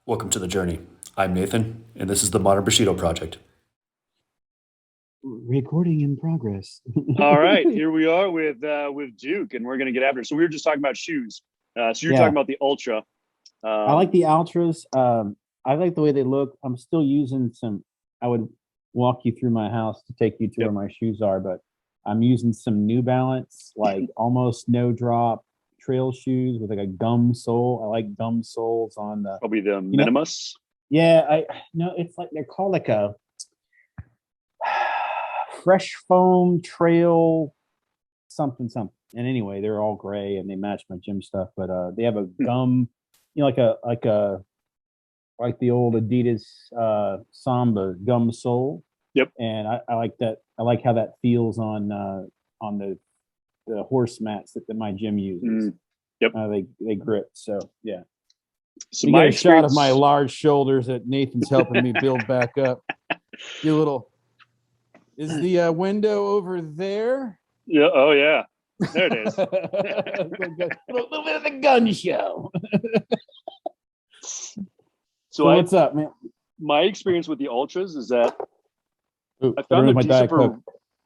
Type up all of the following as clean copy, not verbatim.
Welcome to the journey. I'm Nathan, and this is the Modern Bushido Project. Recording in progress. All right, here we are with Duke, and we're gonna get after it. So we were just talking about shoes. So you're talking Yeah, about the Ultra. I like Um, the Ultras. I like the way they look. I'm still using some. I would walk you through my house to take you to where yep, my shoes are, but I'm using some New Balance, like almost no drop trail shoes with like a gum sole. I like gum soles on the, probably the you know, Minimus. yeah, I no, it's like they're called like a fresh foam trail something something. And anyway, they're all gray and they match my gym stuff. But they have a Hmm, gum, like the old Adidas Samba gum sole, yep. and I like that. I like how that feels on the horse mats that my gym uses. Mm, yep. They grip. So yeah, So you my get a shot of my experience. large shoulders that Nathan's helping me build back up. You little is the window over there? Yeah. Oh yeah. There it is. A little bit of the gun show. So So I what's up, man? my experience with the Ultras is that Ooh, I I don't found know my Diet Coke.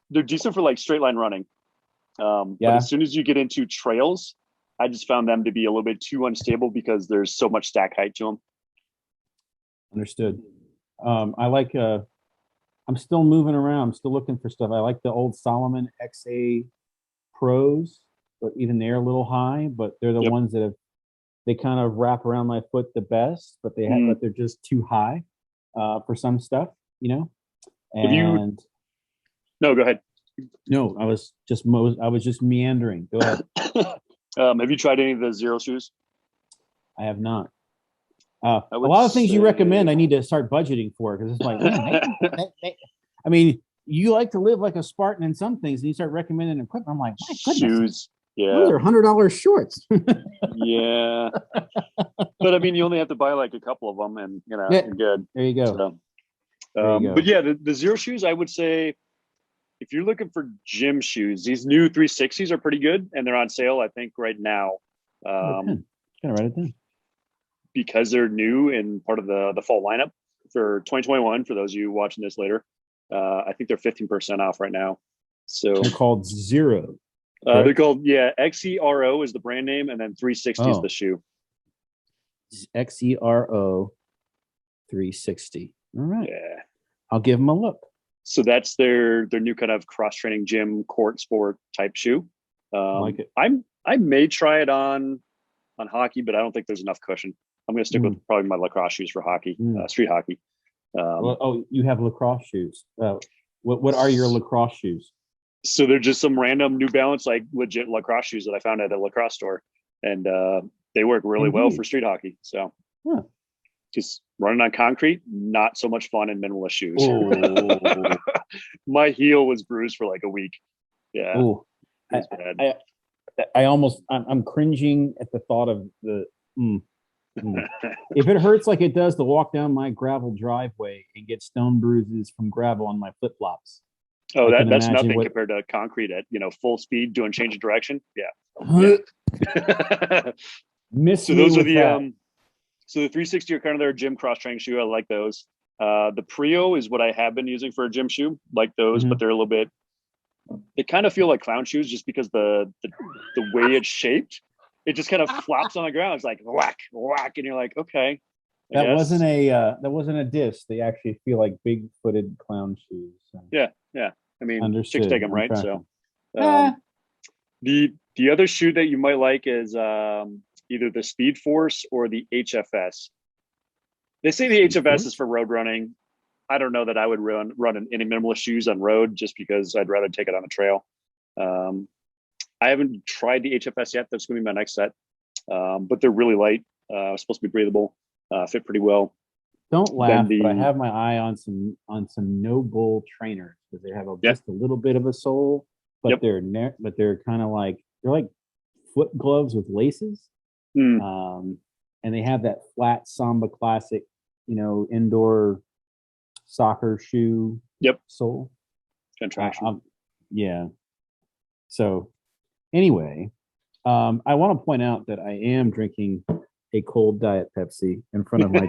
they're decent for like straight line running. But Yeah, as soon as you get into trails, I just found them to be a little bit too unstable because there's so much stack height to them. understood. I like. I'm still moving around. I'm still looking for stuff. I like the old Solomon XA Pros, but even they're a little high. But they're the Yep. ones that have they kind of wrap around my foot the best. Mm. But they're just too high for some stuff, you know. Have you? And No, go ahead. no, I was just meandering. Go ahead. Have you tried any of the zero shoes? I have not. I A would lot of things you say recommend, I need to start budgeting for because it's like, man, I mean, you like to live like a Spartan in some things, and you start recommending equipment. I'm like, my goodness, shoes. those Yeah, are $100 shorts. yeah. But I mean, you only have to buy like a couple of them, and Yeah, you're good. there you go. So, There you but go. yeah, the zero shoes, I would say, if you're looking for gym shoes, these new 360s are pretty good, and they're on sale. I think right now, Got a um, pen. Gotta write it down. because they're new and part of the fall lineup for 2021. For those of you watching this later, I think they're 15% off right now. So They're called Zero, they're correct? called, yeah, XERO is the brand name, and then 360 is the Oh, shoe. XERO 360. All right, Yeah. I'll give them a look. So that's their new kind of cross training gym court sport type shoe. I like it. I may try it on hockey, but I don't think there's enough cushion. I'm going to stick with Mm, probably my lacrosse shoes for hockey, mm. street hockey. Well, Um, oh, you have lacrosse shoes. What are your lacrosse shoes? so they're just some random New Balance, like legit lacrosse shoes that I found at a lacrosse store, and they work really well for Indeed. street hockey. So Huh. just running on concrete, not so much fun in minimalist shoes. Oh, My heel was bruised for like a week. Yeah, oh, it I, was bad. I, I'm cringing at the thought of the. Mm, mm. If it hurts like it does to walk down my gravel driveway and get stone bruises from gravel on my flip flops, Oh, I can that's imagine nothing what. compared to concrete at full speed doing change of direction. Yeah, yeah. Miss So me those are with the that. so the 360 are kind of their gym cross training shoe. I like those. The Prio is what I have been using for a gym shoe. Like those, but Mhm. they're a little bit. They kind of feel like clown shoes just because the way it's shaped. It just kind of flops on the ground. It's like whack whack, and you're like, okay, I guess. That wasn't a diss. They actually feel like big footed clown shoes. So, Yeah, yeah. I mean, chicks take understood. them, I'm right? tracking. So Ah, um, the other shoe that you might like is either the Speed Force or the HFS. They say the Speed HFS is Force. for road running. I don't know that I would run in any minimalist shoes on road just because I'd rather take it on the trail. Um, I haven't tried the HFS yet. That's going to be my next set, but they're really light. Supposed to be breathable, fit pretty well. Don't Then laugh, but I the have my eye on some no bull trainers because they have Yeah, just a little bit of a sole, yep, but they're kind of like they're like foot gloves with laces. mm, Um, and they have that flat Samba classic, indoor soccer shoe yep, sole. contraction. Yeah. So anyway, I want to point out that I am drinking a cold Diet Pepsi in front of my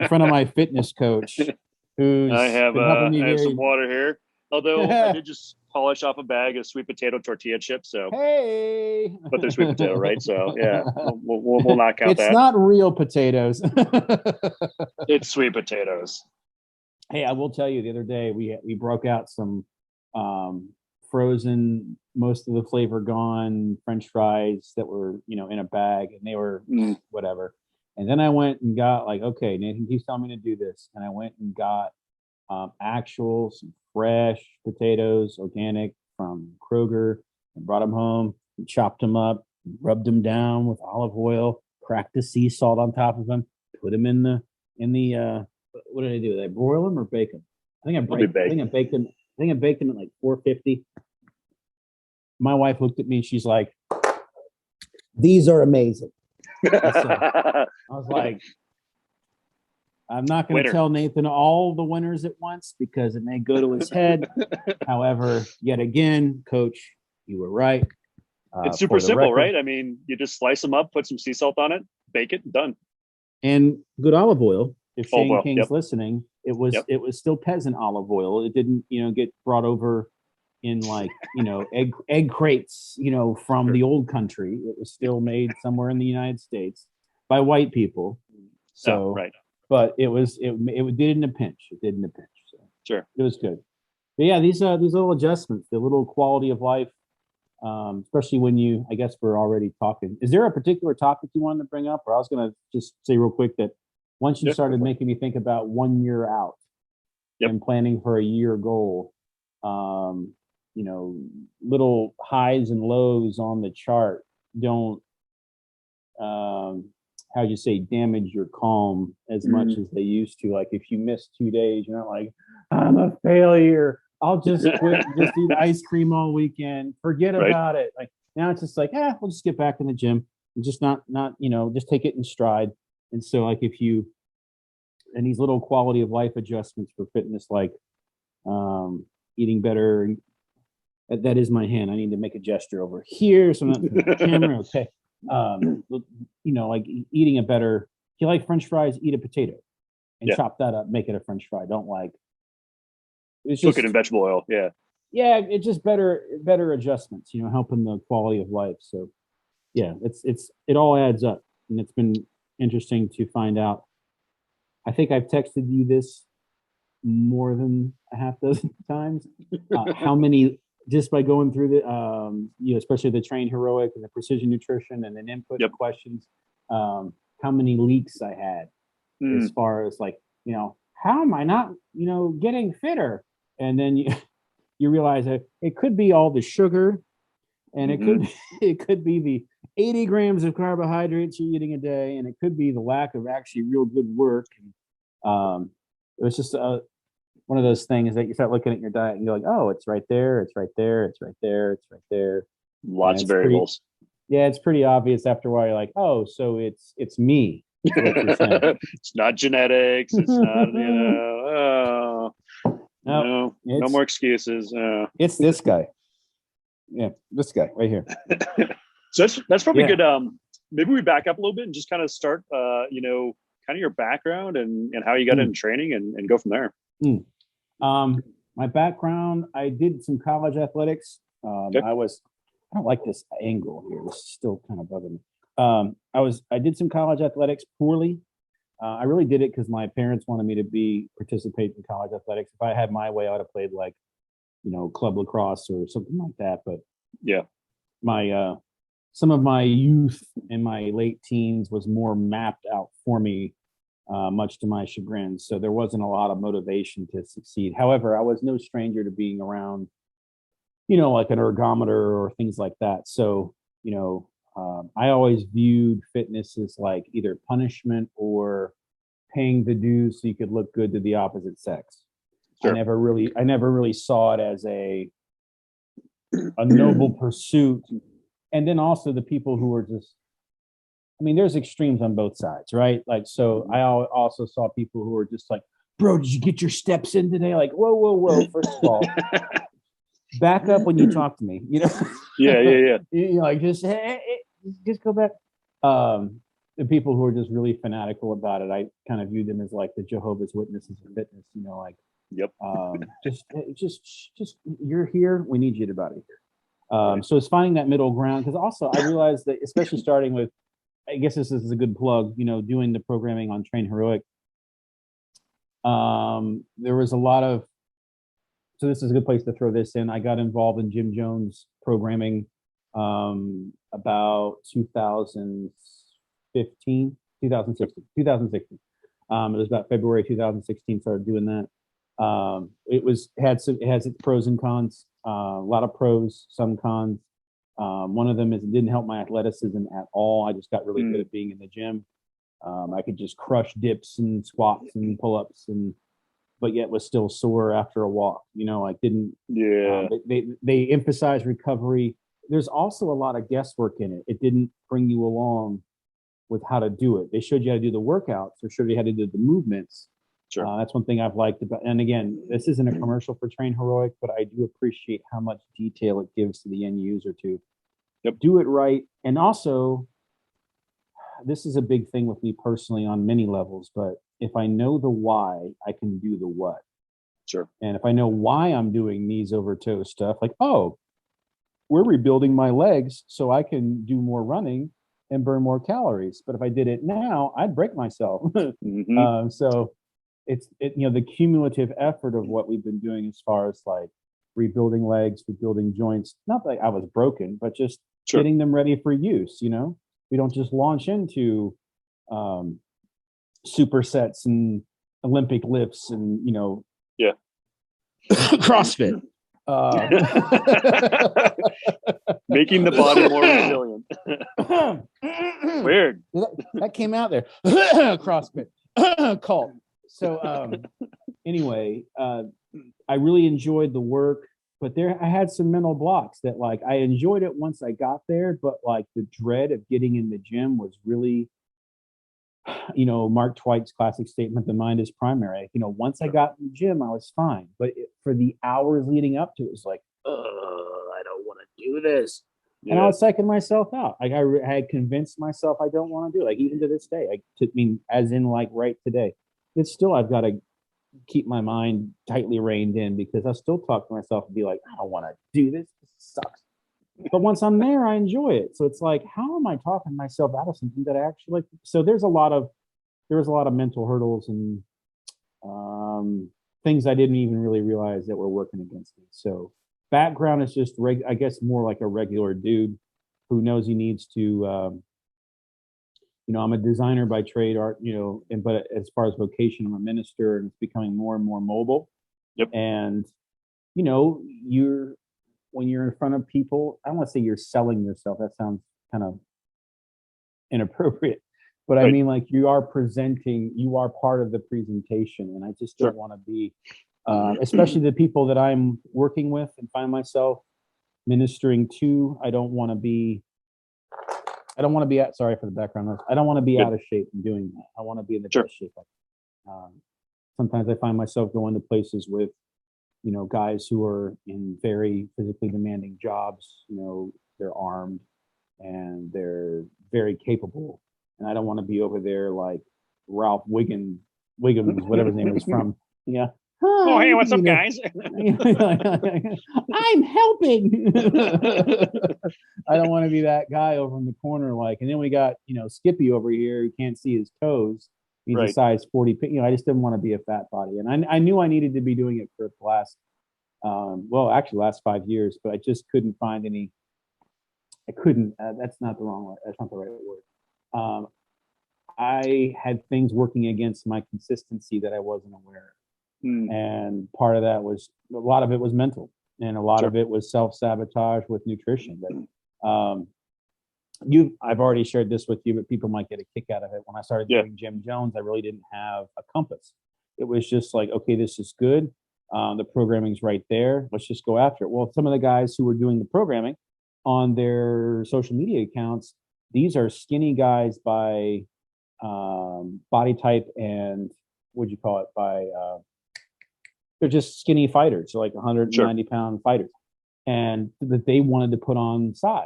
in front of my fitness coach, who's I have been helping me some water here. Although I did just polish off a bag of sweet potato tortilla chips, so Hey, but they're sweet potato, right? So yeah, we'll not count it's that. not real potatoes. It's sweet potatoes. Hey, I will tell you, the other day we broke out some frozen, most of the flavor gone French fries that were in a bag, and they were whatever. And then I went and got like, okay, Nathan keeps telling me to do this, and I went and got actual some fresh potatoes, organic from Kroger, and brought them home, and chopped them up, rubbed them down with olive oil, cracked the sea salt on top of them, put them in the what did I do? Did I broil them or bake them? I think I baked them. I think I baked them at like 450. My wife looked at me. She's like, "These are amazing." So I was like, I'm not going to tell Nathan all the winners at once because it may go to his head. However, yet again, Coach, you were right. It's super simple, right? I mean, you just slice them up, put some sea salt on it, bake it, done. And good olive oil. If Shane King's yep. listening, it was still peasant olive oil. It didn't, get brought over in like, egg crates, from the old country. It was still made somewhere in the United States by white people. So, right. But it did in a pinch. It did in a pinch. So sure, it was good. But yeah, these little adjustments, the little quality of life, especially when I guess we're already talking. Is there a particular topic you wanted to bring up? Or I was going to just say real quick that once you started making me think about 1 year out and planning for a year goal, little highs and lows on the chart don't, how'd you say, damage your calm as much as they used to. Like if you miss 2 days, you're not like, I'm a failure, I'll just quit, just eat ice cream all weekend, forget about it. Like now it's just like, we'll just get back in the gym and just not, just take it in stride. And so like and these little quality of life adjustments for fitness, like eating better, that is my hand. I need to make a gesture over here. So I'm not the camera. Okay. Like eating a better, if you like French fries, eat a potato and chop that up, make it a French fry. Don't like, it's just cook it in vegetable oil. Yeah. Yeah. It's just better adjustments, helping the quality of life. So yeah, it all adds up, and it's been interesting to find out. I think I've texted you this more than a half dozen times. How many, just by going through the, especially the Train Heroic and the Precision Nutrition and then input questions, how many leaks I had as far as like, how am I not, getting fitter? And then you realize that it could be all the sugar, and it could be the 80 grams of carbohydrates you're eating a day, and it could be the lack of actually real good work. And, it was just one of those things that you start looking at your diet and you're like, oh, it's right there, it's right there, it's right there, it's right there. Lots of variables. It's pretty obvious after a while. You're like, oh, so it's me. It's not genetics. It's not, no more excuses. It's this guy. Yeah, this guy right here. So that's probably good. Maybe we back up a little bit and just kind of start, kind of your background and how you got into training and go from there. My background, I did some college athletics. I don't like this angle here. This is still kind of bugging me. I did some college athletics poorly. I really did it because my parents wanted me to participate in college athletics. If I had my way, I would have played like, club lacrosse or something like that. But my some of my youth and my late teens was more mapped out for me, much to my chagrin. So there wasn't a lot of motivation to succeed. However, I was no stranger to being around, like an ergometer or things like that. So, I always viewed fitness as like either punishment or paying the dues so you could look good to the opposite sex. Sure. I never really saw it as a noble pursuit. And then also the people who were just, there's extremes on both sides, right? Like, so I also saw people who were just like, bro, did you get your steps in today? Like, whoa. First of all, back up when you talk to me, Yeah. Like, just go back. the people who are just really fanatical about it, I kind of view them as like the Jehovah's Witnesses of fitness. You know, like Yep. just you're here. We need you to body here. Right. So it's finding that middle ground, because also I realized that, especially starting with, I guess this is a good plug, you know, doing the programming on Train Heroic. There was a lot of, so this is a good place to throw this in. I got involved in Jim Jones programming about 2015, 2016. It was about February 2016. Started doing that. It has its pros and cons. A lot of pros, some cons. One of them is it didn't help my athleticism at all. I just got really good at being in the gym. I could just crush dips and squats and pull-ups, but yet was still sore after a walk. You know, like didn't. Yeah. They emphasize recovery. There's also a lot of guesswork in it. It didn't bring you along with how to do it. They showed you how to do the workouts, or showed you how to do the movements. Sure. That's one thing I've liked about. And again, this isn't a commercial for Train Heroic, but I do appreciate how much detail it gives to the end user to do it right. And also, this is a big thing with me personally on many levels, but if I know the why, I can do the what. Sure. And if I know why I'm doing knees over toe stuff, like, oh, we're rebuilding my legs so I can do more running and burn more calories. But if I did it now, I'd break myself. So it's the cumulative effort of what we've been doing as far as like rebuilding legs, rebuilding joints. Not that I was broken, but just getting them ready for use. You know, we don't just launch into supersets and Olympic lifts and CrossFit. Making the body more resilient. Weird. That came out there. CrossFit. Cult. So anyway, I really enjoyed the work, but I had some mental blocks that, like, I enjoyed it once I got there, but like the dread of getting in the gym was really, Mark Twiight's classic statement, the mind is primary. Once I got in the gym, I was fine. But for the hours leading up to it, was like, I don't want to do this. Yeah. And I was psyching myself out. Like I had convinced myself I don't want to do it. Like even to this day, as in like right today, it's still, I've got to keep my mind tightly reined in, because I still talk to myself and be like, I don't want to do this. This sucks. But once I'm there, I enjoy it. So it's like, how am I talking myself out of something that I actually like? So there was a lot of mental hurdles and things I didn't even really realize that were working against me. So background is just, I guess, more like a regular dude who knows he needs to, I'm a designer by trade, art, but as far as vocation, I'm a minister, and it's becoming more and more mobile. Yep. And, when you're in front of people, I don't want to say you're selling yourself. That sounds kind of inappropriate, but I mean, like, you are presenting, you are part of the presentation. And I just don't want to be, especially the people that I'm working with and find myself ministering to. I don't want to be sorry for the background noise. I don't want to be out of shape in doing that. I want to be in the best shape. Sometimes I find myself going to places with, guys who are in very physically demanding jobs. They're armed and they're very capable. And I don't want to be over there like Ralph Wiggins, whatever his name is, from, oh, hey, what's up, guys? I'm helping. I don't want to be that guy over in the corner, like, and then we got, Skippy over here who can't see his toes. He's a size 40. I just didn't want to be a fat body. And I knew I needed to be doing it for the last 5 years, but I just couldn't find any. I couldn't, that's not the right word. I had things working against my consistency that I wasn't aware of. And part of that was, a lot of it was mental, and a lot of it was self-sabotage with nutrition. But I've already shared this with you, but people might get a kick out of it. When I started doing Jim Jones, I really didn't have a compass. It was just like, okay, this is good. The programming's right there. Let's just go after it. Well, some of the guys who were doing the programming on their social media accounts, these are skinny guys by body type and they're just skinny fighters. So like 190-pound fighters, and that they wanted to put on size.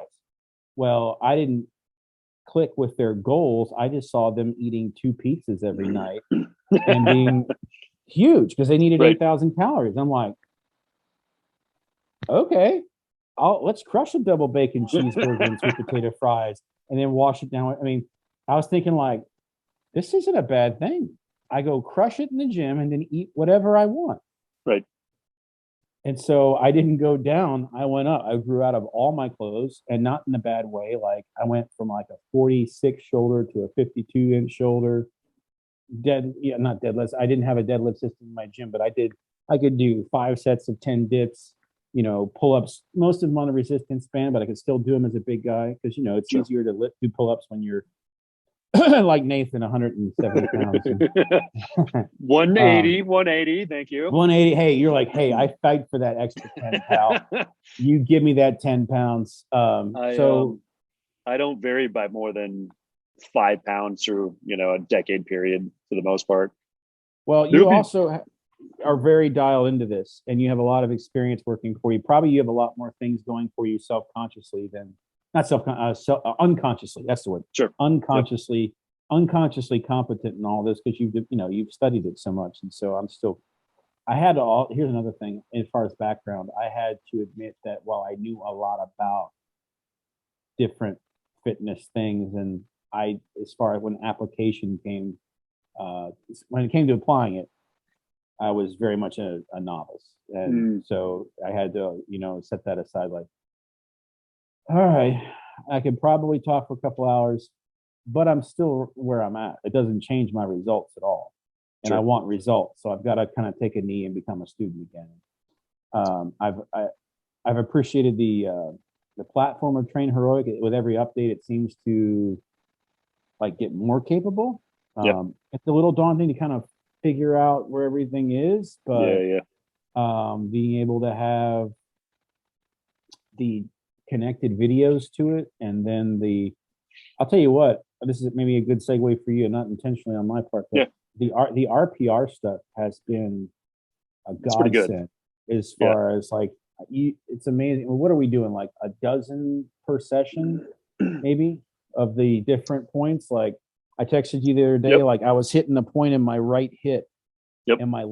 Well, I didn't click with their goals. I just saw them eating 2 pizzas every night and being huge because they needed Right. 8,000 calories. I'm like, okay, let's crush a double bacon cheeseburger and sweet potato fries and then wash it down. I mean, I was thinking like, this isn't a bad thing. I go crush it in the gym and then eat whatever I want. Right. And so I didn't go down. I went up. I grew out of all my clothes, and not in a bad way. Like I went from like a 46 shoulder to a 52-inch shoulder. Not deadlifts. I didn't have a deadlift system in my gym, but I could do 5 sets of 10 dips, pull-ups. Most of them on the resistance band, but I could still do them as a big guy because, it's Sure. easier to do pull-ups when you're like Nathan, 170 pounds. 180, thank you. 180. Hey, you're like, hey, I fight for that extra 10, pal. You give me that 10 pounds. I don't vary by more than 5 pounds through, a decade period for the most part. Well, you also are very dialed into this, and you have a lot of experience working for you. Probably you have a lot more things going for you self-consciously than unconsciously. That's the word. Sure. Unconsciously competent in all this because you've studied it so much, and so here's another thing as far as background. I had to admit that while I knew a lot about different fitness things, and as far as when application came, when it came to applying it, I was very much a novice, and so I had to set that aside. Like, all right, I could probably talk for a couple hours, but I'm still where I'm at. It doesn't change my results at all. And Sure. I want results. So I've got to kind of take a knee and become a student again. I've appreciated the platform of Train Heroic. With every update, it seems to like get more capable. It's a little daunting to kind of figure out where everything is, but being able to have the connected videos to it, and then I'll tell you what, this is maybe a good segue for you, not intentionally on my part, but the RPR stuff has been a godsend as far as like it's amazing. What are we doing? Like a dozen per session, maybe, of the different points. Like I texted you the other day, like I was hitting a point in my right hip, and my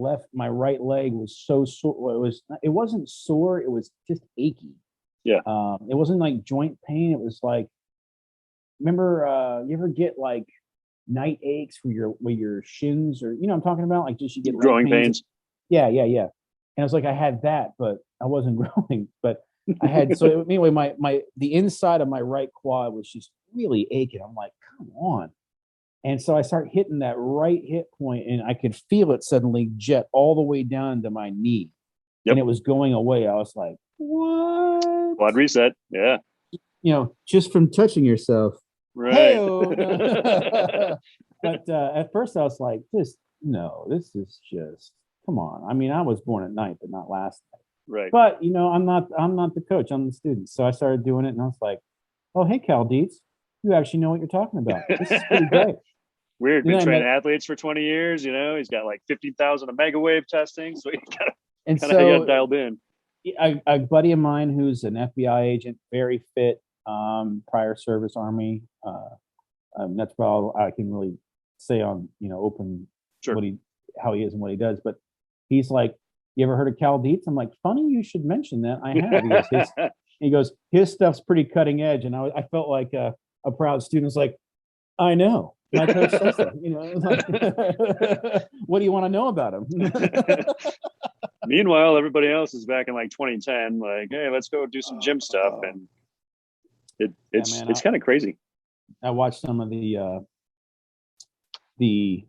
right leg was so sore. It wasn't sore, it was just achy. It wasn't like joint pain. It was like, remember, you ever get like night aches where your shins, or I'm talking about, like just you get growing pains. Yeah. And I was like, I had that, but I wasn't growing. But I had anyway, the inside of my right quad was just really aching. I'm like, come on. And so I start hitting that right hip point, and I could feel it suddenly jet all the way down to my knee, and it was going away. I was like, what? Quad reset. Yeah. Just from touching yourself. Right. But at first I was like, this is just, come on. I mean, I was born at night, but not last night. Right. But I'm not the coach. I'm the student. So I started doing it, and I was like, oh, hey, Cal Dietz, you actually know what you're talking about. This is pretty great. Weird. Been training athletes for 20 years. He's got like 50,000 of mega wave testing. So he kind of got dialed in. A buddy of mine who's an FBI agent, very fit, prior service, Army. That's all I can really say on open how he is and what he does. But he's like, you ever heard of Cal Dietz? I'm like, funny you should mention that. I have. He goes, his stuff's pretty cutting edge, and I felt like a proud student. Was like, I know. My coach says that. What do you want to know about him? Meanwhile, everybody else is back in like 2010. Like, hey, let's go do some gym stuff, and it's kind of crazy. I watched some of the. Can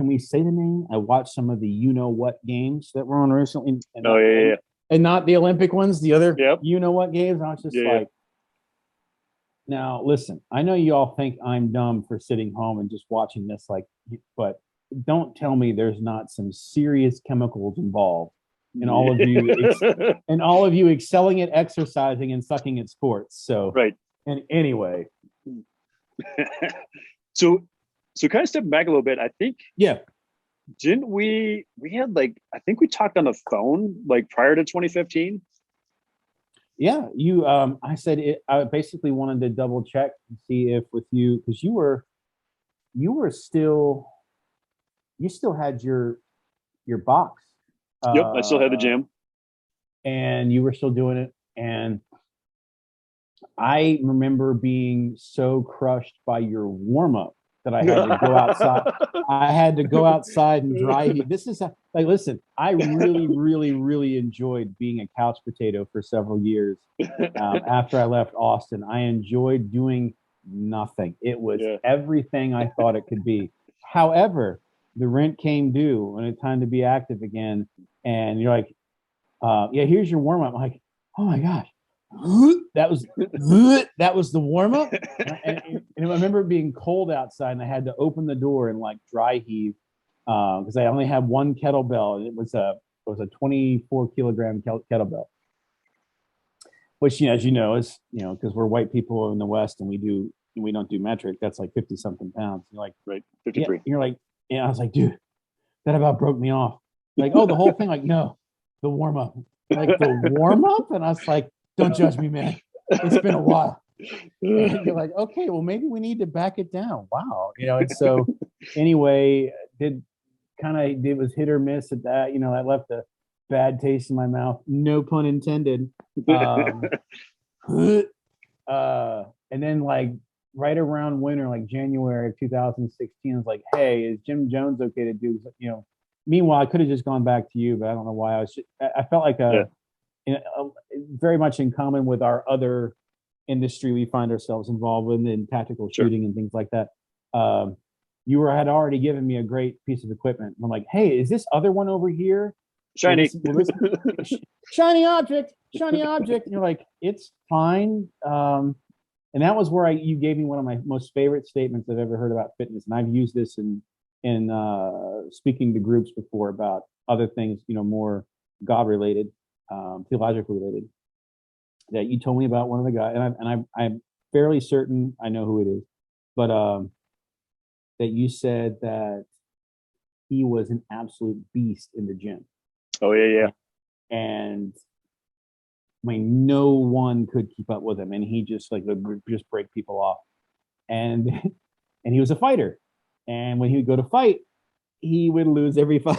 we say the name? I watched some of the what games that were on recently. And not the Olympic ones, the other what games. I was just like, now listen, I know you all think I'm dumb for sitting home and just watching this, but don't tell me there's not some serious chemicals involved in all of you excelling at exercising and sucking at sports. So and anyway. So kind of stepping back a little bit, I think didn't we had I think we talked on the phone like prior to 2015. Yeah, you. I said it. I basically wanted to double check and see if with you because you were still you still had your box, Yep, I still had the uh, gym. and you were still doing it. And I remember being so crushed by your warm up that I had to go outside. I had to go outside and dry heat. This is like, listen, I really, really, really enjoyed being a couch potato for several years. After I left Austin, I enjoyed doing nothing. It was Yeah. everything I thought it could be. However, the rent came due and it's time to be active again. And you're like, yeah, here's your warm up. I'm like, oh my gosh, that was that was the warm up. And I remember it being cold outside, and I had to open the door and like dry heave because I only had one kettlebell, and it was a 24 kilogram kettlebell, which as you know is because we're white people in the West and we don't do metric. That's like 50 something pounds. You're like, Right, yeah, 53. you're like, and I was like, dude, that about broke me off. Like, oh, the whole thing. Like, no, the warm up. Like the warm up, and I was like, don't judge me, man. It's been a while. And you're like, okay, well, maybe we need to back it down. Wow, and so anyway, did kind of it was hit or miss at that. That left a bad taste in my mouth. No pun intended. And then like right around winter, like January of 2016, I was like, hey, is Jim Jones okay to do? Meanwhile, I could have just gone back to you, but I don't know why. I felt like Yeah. very much in common with our other industry we find ourselves involved in tactical Sure. shooting and things like that. Had already given me a great piece of equipment. I'm like, hey, is this other one over here? Shiny. Shiny object, shiny object. And you're like, it's fine. And that was where you gave me one of my most favorite statements I've ever heard about fitness. And I've used this in speaking to groups before about other things, more God related, theologically related. That you told me about one of the guys, and I'm fairly certain I know who it is, but that you said that he was an absolute beast in the gym. Oh yeah. And I mean, no one could keep up with him, and he just would just break people off. And and he was a fighter, and when he would go to fight, he would lose every fight.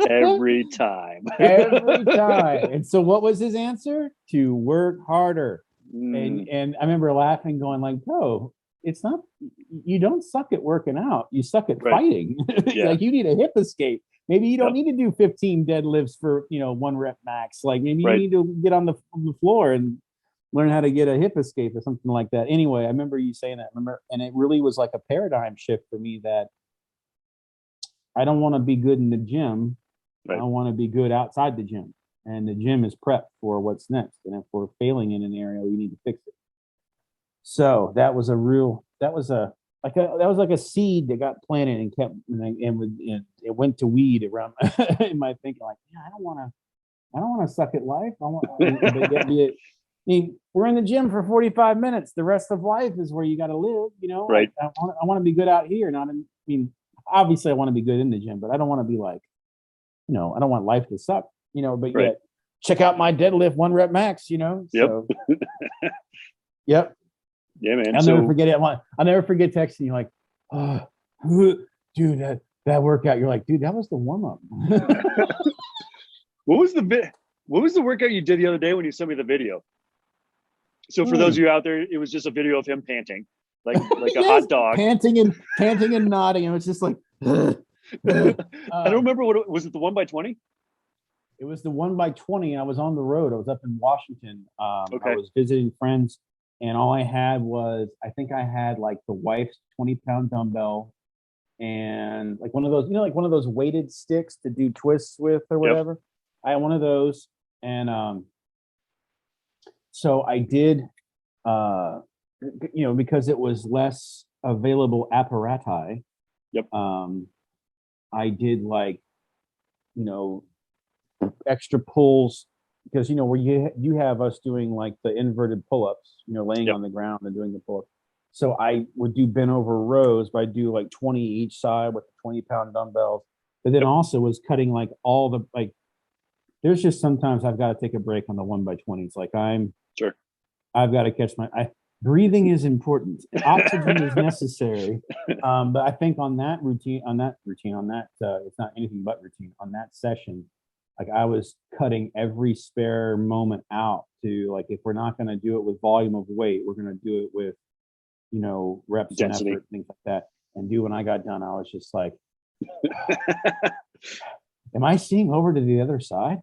Every time. Every time. And so what was his answer? To work harder. And I remember laughing, going like, bro, it's not, you don't suck at working out. You suck at fighting. Yeah. Like you need a hip escape. Maybe you don't need to do 15 deadlifts for, 1 rep max. Like maybe you need to get on the floor and learn how to get a hip escape or something like that. Anyway, I remember you saying that. And it really was like a paradigm shift for me that I don't want to be good in the gym. I want to be good outside the gym, and the gym is prep for what's next. And if we're failing in an area, we need to fix it. So that was like a seed that got planted and kept, and it went to weed around in my thinking. Like, yeah, I don't want to suck at life. I mean, we're in the gym for 45 minutes. The rest of life is where you got to live. Right. I want to be good out here. Obviously, I want to be good in the gym, but I don't want to be like. I don't want life to suck, but yet check out my deadlift 1 rep max, So, yep. Yeah, man. I'll never forget it. I'll never forget texting you like, oh, dude, that workout. You're like, dude, that was the warm up. What was the workout you did the other day when you sent me the video? So for those of you out there, it was just a video of him panting, like a hot dog, panting and nodding. And it's just like, I don't remember was it the 1x20? It was the 1x20. I was on the road. I was up in Washington. I was visiting friends, and all I had I think I had like the wife's 20-pound dumbbell and like one of those, like one of those weighted sticks to do twists with or whatever. I had one of those. And so I did, because it was less available apparatus. I did extra pulls because where you have us doing like the inverted pull-ups, laying on the ground and doing the pull-ups. So I would do bent over rows, but I do like 20 each side with the 20-pound dumbbells. But then also was cutting like all the there's just sometimes I've got to take a break on the 1x20s. Like I'm Sure. I've got to catch breathing is important. Oxygen is necessary. But I think on that routine, it's not anything but routine. On that session, like I was cutting every spare moment out to like, if we're not going to do it with volume of weight, we're going to do it with, reps Density. and effort, things like that. And dude, when I got done, I was just like, am I seeing over to the other side?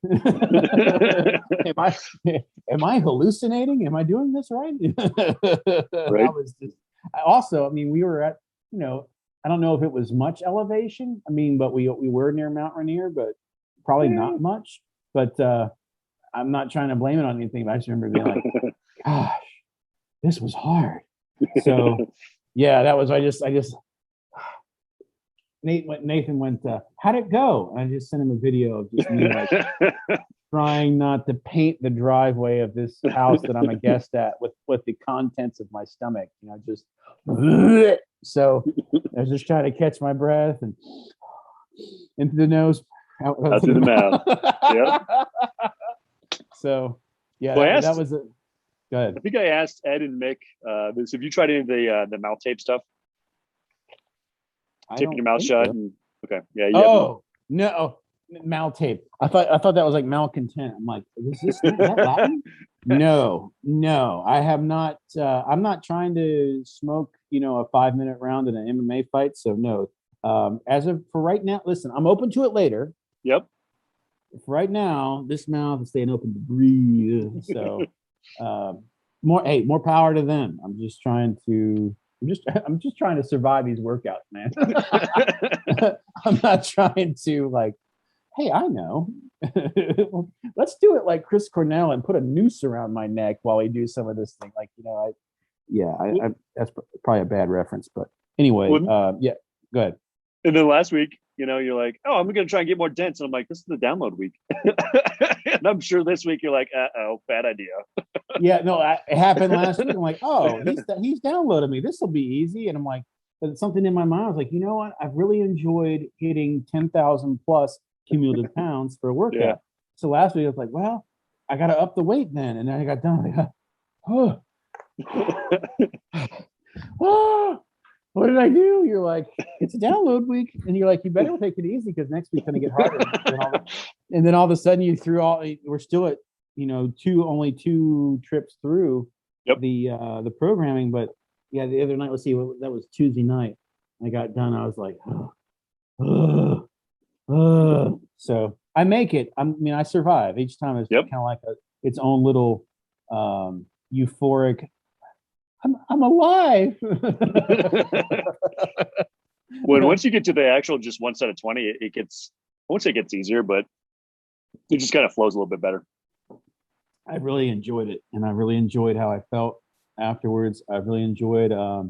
am I hallucinating? Am I doing this right? Right. I was just also, I mean, we were at, I don't know if it was much elevation. I mean, but we were near Mount Rainier, but probably not much. But I'm not trying to blame it on anything, but I just remember being like, gosh, this was hard. So yeah, that was I just Nathan went, how'd it go? And I just sent him a video of just me like trying not to paint the driveway of this house that I'm a guest at with the contents of my stomach, just so I was just trying to catch my breath and into the nose, out through the mouth. Yep. So yeah, well, that was it. Go ahead. I think I asked Ed and Mick this. Have you tried any of the mouth tape stuff? Taping your mouth shut. So. And okay, yeah. Oh no, mouth tape. I thought that was like malcontent. I'm like, is that Latin? No, I have not. I'm not trying to smoke, a 5-minute round in an MMA fight. So no. For right now, listen, I'm open to it later. Yep. For right now, this mouth is staying open to breathe. So, more power to them. I'm just trying to survive these workouts, man. I'm not trying to like, hey, I know. Let's do it like Chris Cornell and put a noose around my neck while we do some of this thing. Like, that's probably a bad reference, but anyway, yeah, go ahead. And then last week, you're like, oh, I'm going to try and get more dense. And I'm like, this is the download week. And I'm sure this week you're like, bad idea. Yeah, no, it happened last week. I'm like, oh, he's downloaded me. This will be easy. And I'm like, but something in my mind, I was like, you know what? I've really enjoyed hitting 10,000 plus cumulative pounds for a workout. Yeah. So last week I was like, well, I got to up the weight then. And then I got done. Like, oh, what did I do? You're like, it's a download week. And you're like, you better take it easy because next week's going to get harder. And then all of a sudden we're still at, only 2 trips through the programming. But yeah, the other night, let's see, that was Tuesday night. I got done. I was like, so I make it. I survive. Each time it's kind of like its own little euphoric, I'm alive. Once you get to the actual just one set of 20, it gets, I won't say it gets easier, but it just kind of flows a little bit better. I really enjoyed it, and I really enjoyed how I felt afterwards. I really enjoyed I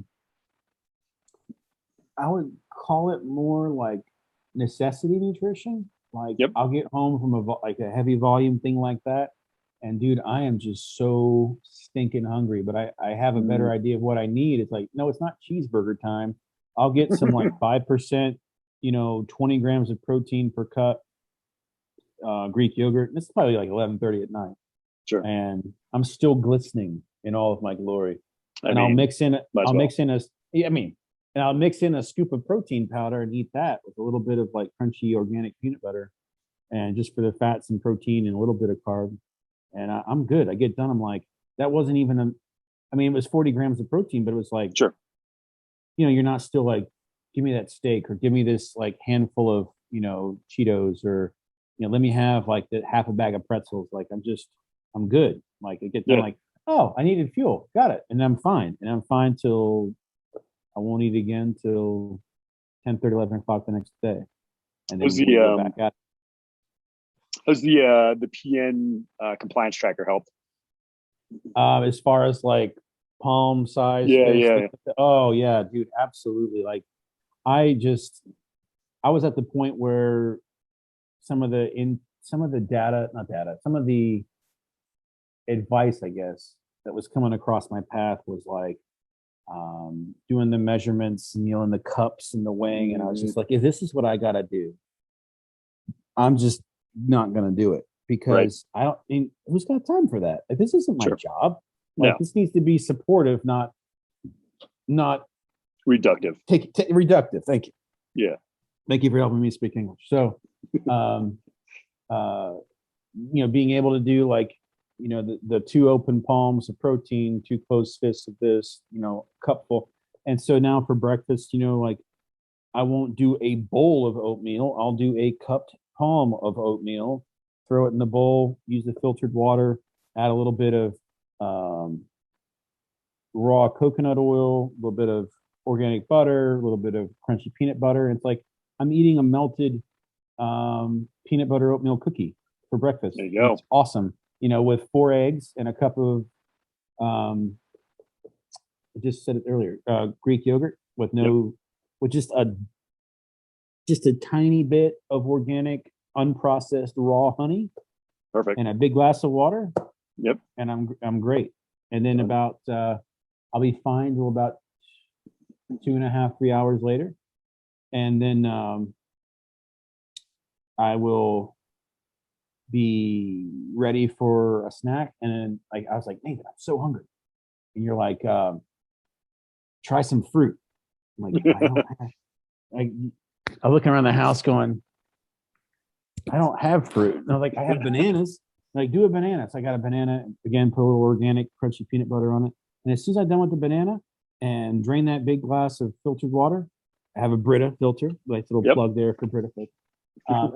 would call it more like necessity nutrition. Like I'll get home from a heavy volume thing like that, and dude, I am just so stinking hungry, but I have a better idea of what I need. It's like, no, it's not cheeseburger time. I'll get some like 5%, 20 grams of protein per cup, Greek yogurt. This is probably like 11:30 at night. Sure. And I'm still glistening in all of my glory. I'll mix in a scoop of protein powder and eat that with a little bit of like crunchy organic peanut butter, and just for the fats and protein and a little bit of carb. And I'm good. I get done. I'm like, that wasn't even it was 40 grams of protein, but it was like, sure. You're not still like, give me that steak or give me this like handful of, Cheetos or, let me have like the half a bag of pretzels. Like, I'm good. Like I get done like, oh, I needed fuel. Got it. And I'm fine. And I'm fine till I won't eat again till 10:30, 11 o'clock the next day. And then go back at it. Has the PN compliance tracker helped? As far as like palm size. Yeah. Oh yeah, dude, absolutely. Like I was at the point where some of the advice, I guess, that was coming across my path was like doing the measurements and in the cups and the weighing, and I was just like, if this is what I gotta do, I'm just not gonna do it. because I don't. I mean, who's got time for that? Like, this isn't my Sure. job. Like, No. this needs to be supportive, not Reductive. reductive. Thank you. Yeah. Thank you for helping me speak English. So, being able to do like, the 2 open palms of protein, 2 closed fists of this, cupful. And so now for breakfast, like, I won't do a bowl of oatmeal. I'll do a cupped palm of oatmeal, throw it in the bowl, use the filtered water, add a little bit of raw coconut oil, a little bit of organic butter, a little bit of crunchy peanut butter. It's like I'm eating a melted peanut butter oatmeal cookie for breakfast. There you go. It's awesome. With 4 eggs and a cup of I just said it earlier, Greek yogurt with with just a tiny bit of organic, unprocessed raw honey. Perfect. And a big glass of water. Yep. And I'm great. And then about I'll be fine till about 2.5, 3 hours later. And then I will be ready for a snack. And then I was like, Nathan, I'm so hungry. And you're like, try some fruit. I'm like, I don't have, I'm looking around the house going, I don't have fruit. And I'm like, I have bananas. Like, do a banana. So I got a banana, again, put a little organic crunchy peanut butter on it. And as soon as I'm done with the banana and drain that big glass of filtered water, I have a Brita filter, like a little plug there for Brita filter.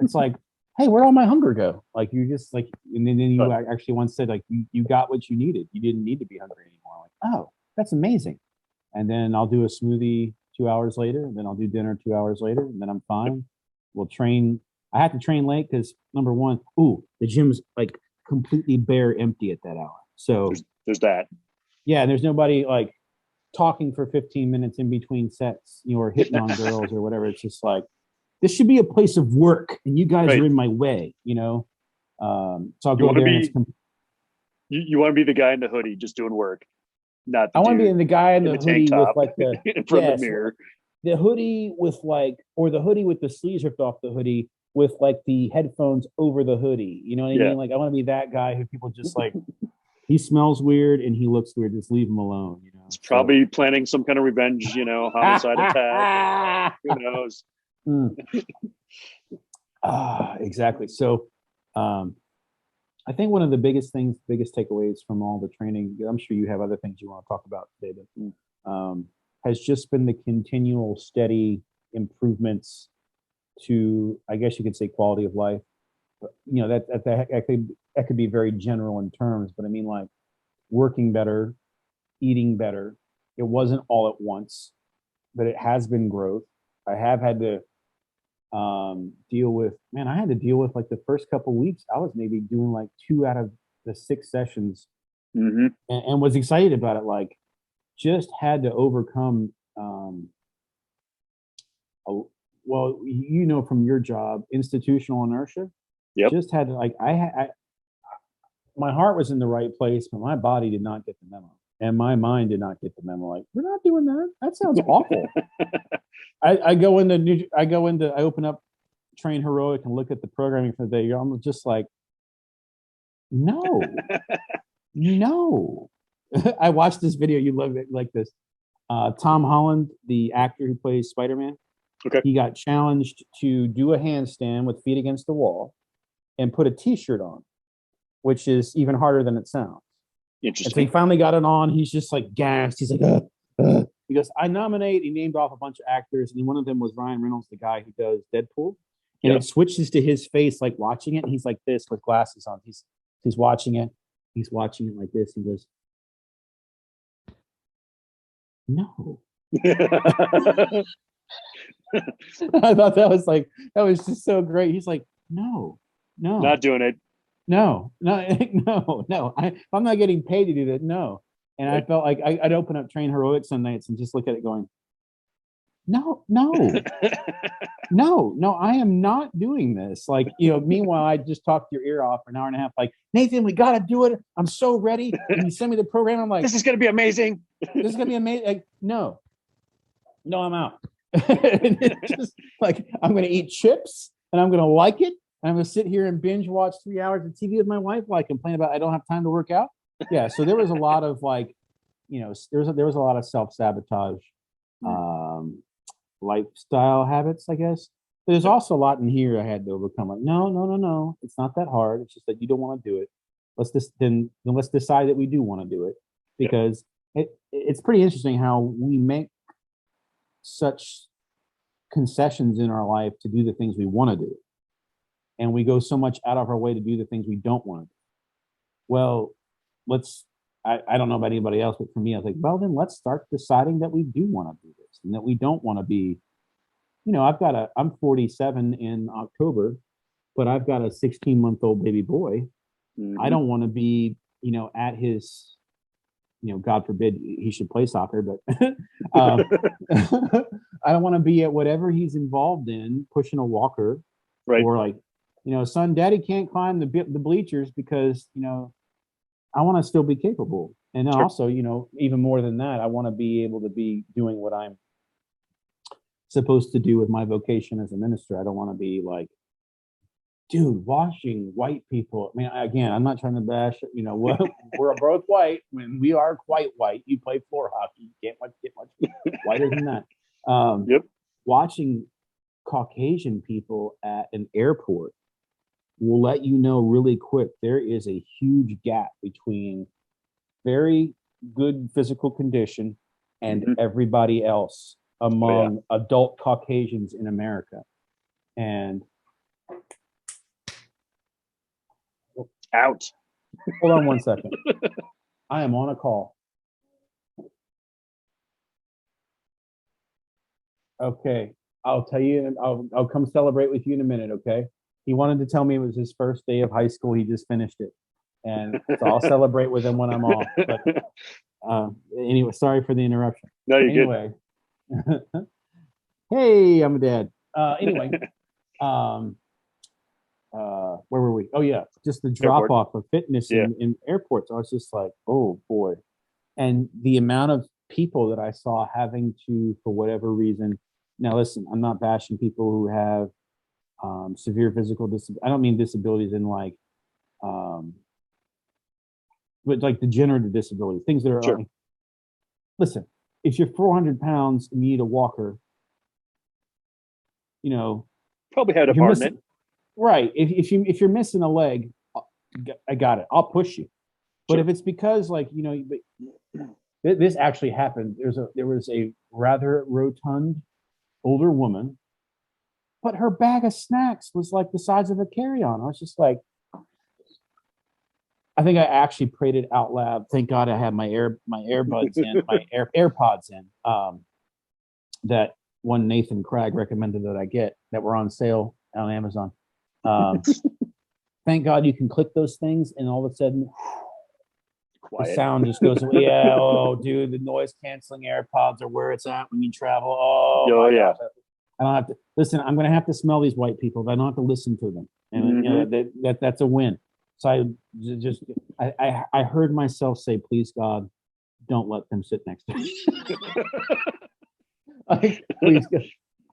It's like, hey, where'd all my hunger go? Like, you just like, and then you actually once said, like, you got what you needed. You didn't need to be hungry anymore. Like, oh, that's amazing. And then I'll do a smoothie 2 hours later, and then I'll do dinner 2 hours later, and then I'm fine. We'll train. I have to train late because number one, the gym's like completely bare empty at that hour. So there's that. Yeah, there's nobody like talking for 15 minutes in between sets, or hitting on girls or whatever. It's just like, this should be a place of work, and you guys are in my way, So I'll go there. You want to be the guy in the hoodie just doing work, not. I want to be the guy in the hoodie with like the in front of the mirror, the hoodie with or the hoodie with the sleeves ripped off the hoodie with like the headphones over the hoodie. You know what I mean? Like, I want to be that guy who people just like. He smells weird and he looks weird. Just leave him alone. He's probably planning some kind of revenge, homicide attack. Who knows? Exactly. So, I think one of the biggest takeaways from all the training, I'm sure you have other things you want to talk about, David, has just been the continual steady improvements to, I guess you could say, quality of life. But, that could be very general in terms, but I mean, like, working better, eating better. It wasn't all at once, but it has been growth. I have had to deal with like the first couple weeks. I was maybe doing like 2 out of the 6 sessions, and was excited about it. Like, just had to overcome. From your job, institutional inertia. Yep. Just had to, like, my heart was in the right place, but my body did not get the memo, and my mind did not get the memo. Like, we're not doing that. That sounds awful. I open up Train Heroic and look at the programming for the day. I'm just like, no. I watched this video. You love it like this. Tom Holland, the actor who plays Spider-Man, he got challenged to do a handstand with feet against the wall and put a T-shirt on, which is even harder than it sounds. Interesting. And so he finally got it on. He's just like gassed. He's like, He goes, I nominate. He named off a bunch of actors, and one of them was Ryan Reynolds, the guy who does Deadpool. And it switches to his face, like watching it. And he's like this with glasses on. He's watching it. He's watching it like this. He goes, no. I thought that was just so great. He's like, no, not doing it. No. I'm not getting paid to do that. No. And I felt like I'd open up Train Heroic some nights and just look at it going, no, I am not doing this. Like, meanwhile, I just talked your ear off for an hour and a half. Like, Nathan, we got to do it. I'm so ready. And you send me the program. I'm like, this is going to be amazing. Like, no, I'm out. It's just like, I'm going to eat chips and I'm going to like it. And I'm going to sit here and binge watch 3 hours of TV with my wife while I complain about I don't have time to work out. Yeah. So there was a lot of like, there was a lot of self-sabotage, um, lifestyle habits, I guess. There's also a lot in here I had to overcome. Like, no. It's not that hard. It's just that you don't want to do it. Then let's decide that we do want to do it, because it's pretty interesting how we make such concessions in our life to do the things we want to do, and we go so much out of our way to do the things we don't want to do. Well, I don't know about anybody else, but for me, I was like, well, then let's start deciding that we do want to do this and that we don't want to be, I'm 47 in October, but I've got a 16-month-old baby boy. I don't want to be, at his, God forbid he should play soccer, but I don't want to be at whatever he's involved in, pushing a walker, Right. or like, son, daddy can't climb the bleachers because, I want to still be capable. And Sure. also, even more than that, I want to be able to be doing what I'm supposed to do with my vocation as a minister. I don't want to be like, dude, washing white people. I mean, again, I'm not trying to bash, we're both white. When we are quite white, you play floor hockey. You can't get much whiter than that. Yep. Watching Caucasian people at an airport will let you know really quick there is a huge gap between very good physical condition and everybody else among adult Caucasians in America. And out. Hold on one second. I am on a call. Okay. I'll tell you, I'll come celebrate with you in a minute, okay? He wanted to tell me it was his first day of high school. He just finished it. And so I'll celebrate with him when I'm off. But anyway, sorry for the interruption. No, you're anyway. Hey, I'm a dad. Anyway, where were we? Oh yeah, just the drop off of fitness in airports. I was just like, oh boy. And the amount of people that I saw having to, for whatever reason. Now listen, I'm not bashing people who have severe physical disabilities. I don't mean disabilities in like, but like degenerative disabilities, things that are. Sure. Listen, if you're 400 pounds and you need a walker, probably had a part in it. Right. If you're missing a leg, I got it. I'll push you. But if it's because like, this actually happened. There was a rather rotund older woman, but her bag of snacks was like the size of a carry-on. I was just like, I think I actually prayed it out loud. Thank God I had my earbuds in, my AirPods in. That one Nathan Craig recommended that I get, that were on sale on Amazon. Thank God you can click those things, and all of a sudden, Quiet. The sound just goes away. Yeah, oh, dude, the noise canceling AirPods are where it's at when you travel. Oh yeah. Gosh. I don't have to listen. I'm going to have to smell these white people. I don't have to listen to them, and that's a win. So I heard myself say, "Please God, don't let them sit next to me." Please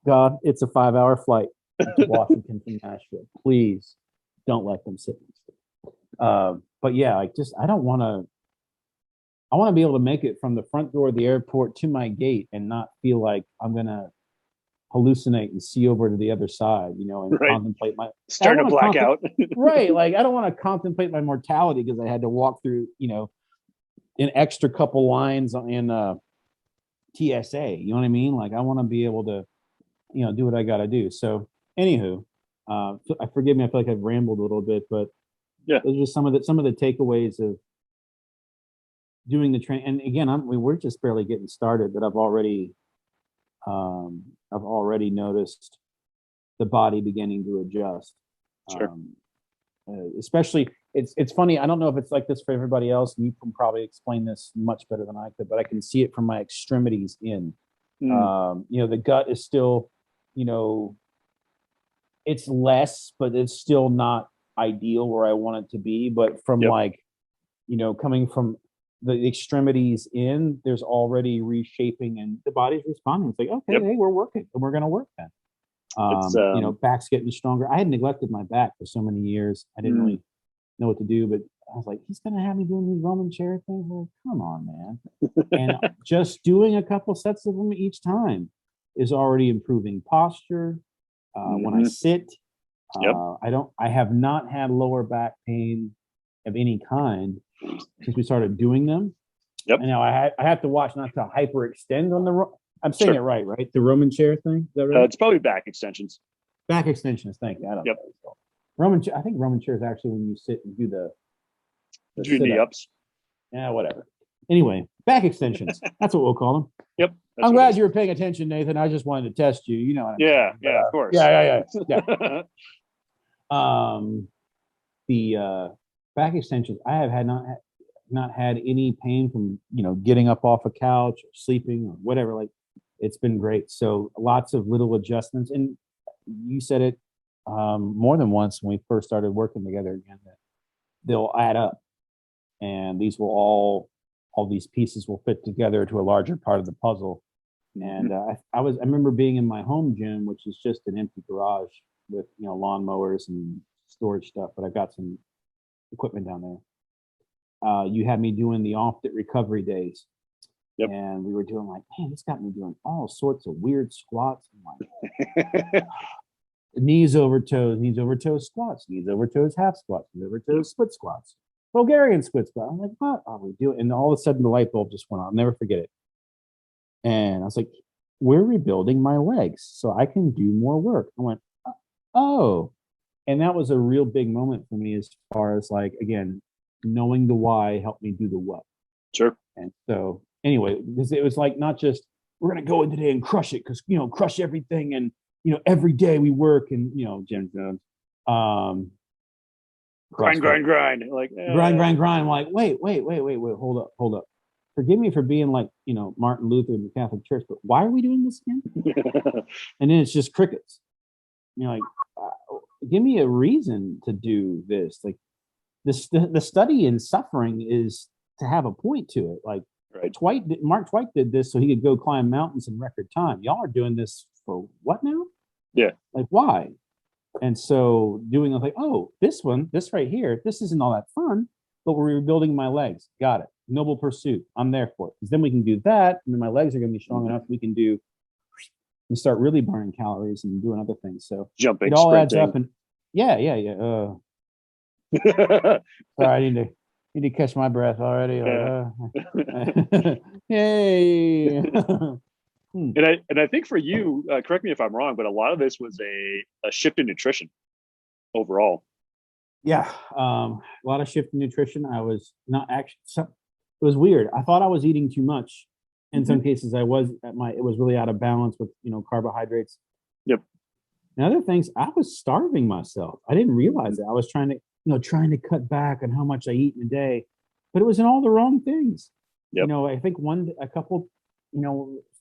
God, it's a 5-hour flight to Washington from Nashville. Please don't let them sit next to me. But yeah, I don't want to. I want to be able to make it from the front door of the airport to my gate and not feel like I'm gonna hallucinate and see over to the other side, and contemplate my starting to black out. Right. Like I don't want to contemplate my mortality because I had to walk through, an extra couple lines in TSA. You know what I mean? Like I want to be able to, do what I got to do. So, anywho, forgive me. I feel like I've rambled a little bit, but yeah, those are just some of the takeaways of doing the train. And again, we're just barely getting started, but I've already noticed the body beginning to adjust. Sure. Especially, it's funny. I don't know if it's like this for everybody else, and you can probably explain this much better than I could, but I can see it from my extremities in. The gut is still, it's less, but it's still not ideal where I want it to be. But from coming from the extremities in, there's already reshaping, and the body's responding. It's like, okay, hey, we're working, and we're going to work then. It's Back's getting stronger. I had neglected my back for so many years. I didn't really know what to do, but I was like, he's gonna have me doing these Roman chair things. Like, come on, man. And just doing a couple sets of them each time is already improving posture. When I sit, Yep. I have not had lower back pain of any kind since we started doing them. Yep. And now I have to watch not to hyperextend on the. I'm saying Sure. it right? The Roman chair thing. Is that right? It's probably back extensions. Back extensions. Thank you. I don't Yep. know. Roman. I think Roman chair is actually when you sit and do the Do knee sit-up. ups. Yeah, whatever. Anyway, back extensions. That's what we'll call them. Yep. I'm glad you were paying attention, Nathan. I just wanted to test you. You know what I'm Yeah, saying. yeah, of course. Yeah. The back extensions. I have not had any pain from getting up off a couch or sleeping or whatever. Like, it's been great. So lots of little adjustments, and you said it more than once when we first started working together again, that they'll add up, and these will all these pieces will fit together to a larger part of the puzzle. And I remember being in my home gym, which is just an empty garage with lawnmowers and storage stuff, but I've got some equipment down there. You had me doing the off-it recovery days. Yep. And we were doing like, man, this got me doing all sorts of weird squats. I'm like, knees over toes squats, knees over toes half squats, knees over toes split squats, Bulgarian split squat. I'm like, what are we doing? And all of a sudden the light bulb just went on. I'll never forget it. And I was like, we're rebuilding my legs so I can do more work. I went, oh. And that was a real big moment for me, as far as, like, again, knowing the why helped me do the what. Sure. And so anyway, because it was like, not just we're going to go in today and crush it, because, crush everything. And, every day we work and, Jim Jones, grind. Like, grind. I'm like, wait, hold up. Forgive me for being like, Martin Luther in the Catholic Church, but why are we doing this again? And then it's just crickets. Like, give me a reason to do this. Like, the study in suffering is to have a point to it. Like, right. Mark Twight did this so he could go climb mountains in record time. Y'all are doing this for what now? Yeah. Like, why? And so doing like, oh, this right here, this isn't all that fun, but we're rebuilding my legs. Got it. Noble pursuit. I'm there for it. Because then we can do that, and then my legs are going to be strong enough. We can do and start really burning calories and doing other things. So jumping, it all sprinting. adds up. And yeah. Sorry, I need to catch my breath already. Like, yay. And I think for you, correct me if I'm wrong, but a lot of this was a shift in nutrition overall. Yeah, a lot of shift in nutrition. I was not actually. It was weird. I thought I was eating too much. In some cases, I was it was really out of balance with carbohydrates. Yep. And other things, I was starving myself. I didn't realize it. I was trying to cut back on how much I eat in a day, but it was in all the wrong things. Yep. I think a couple,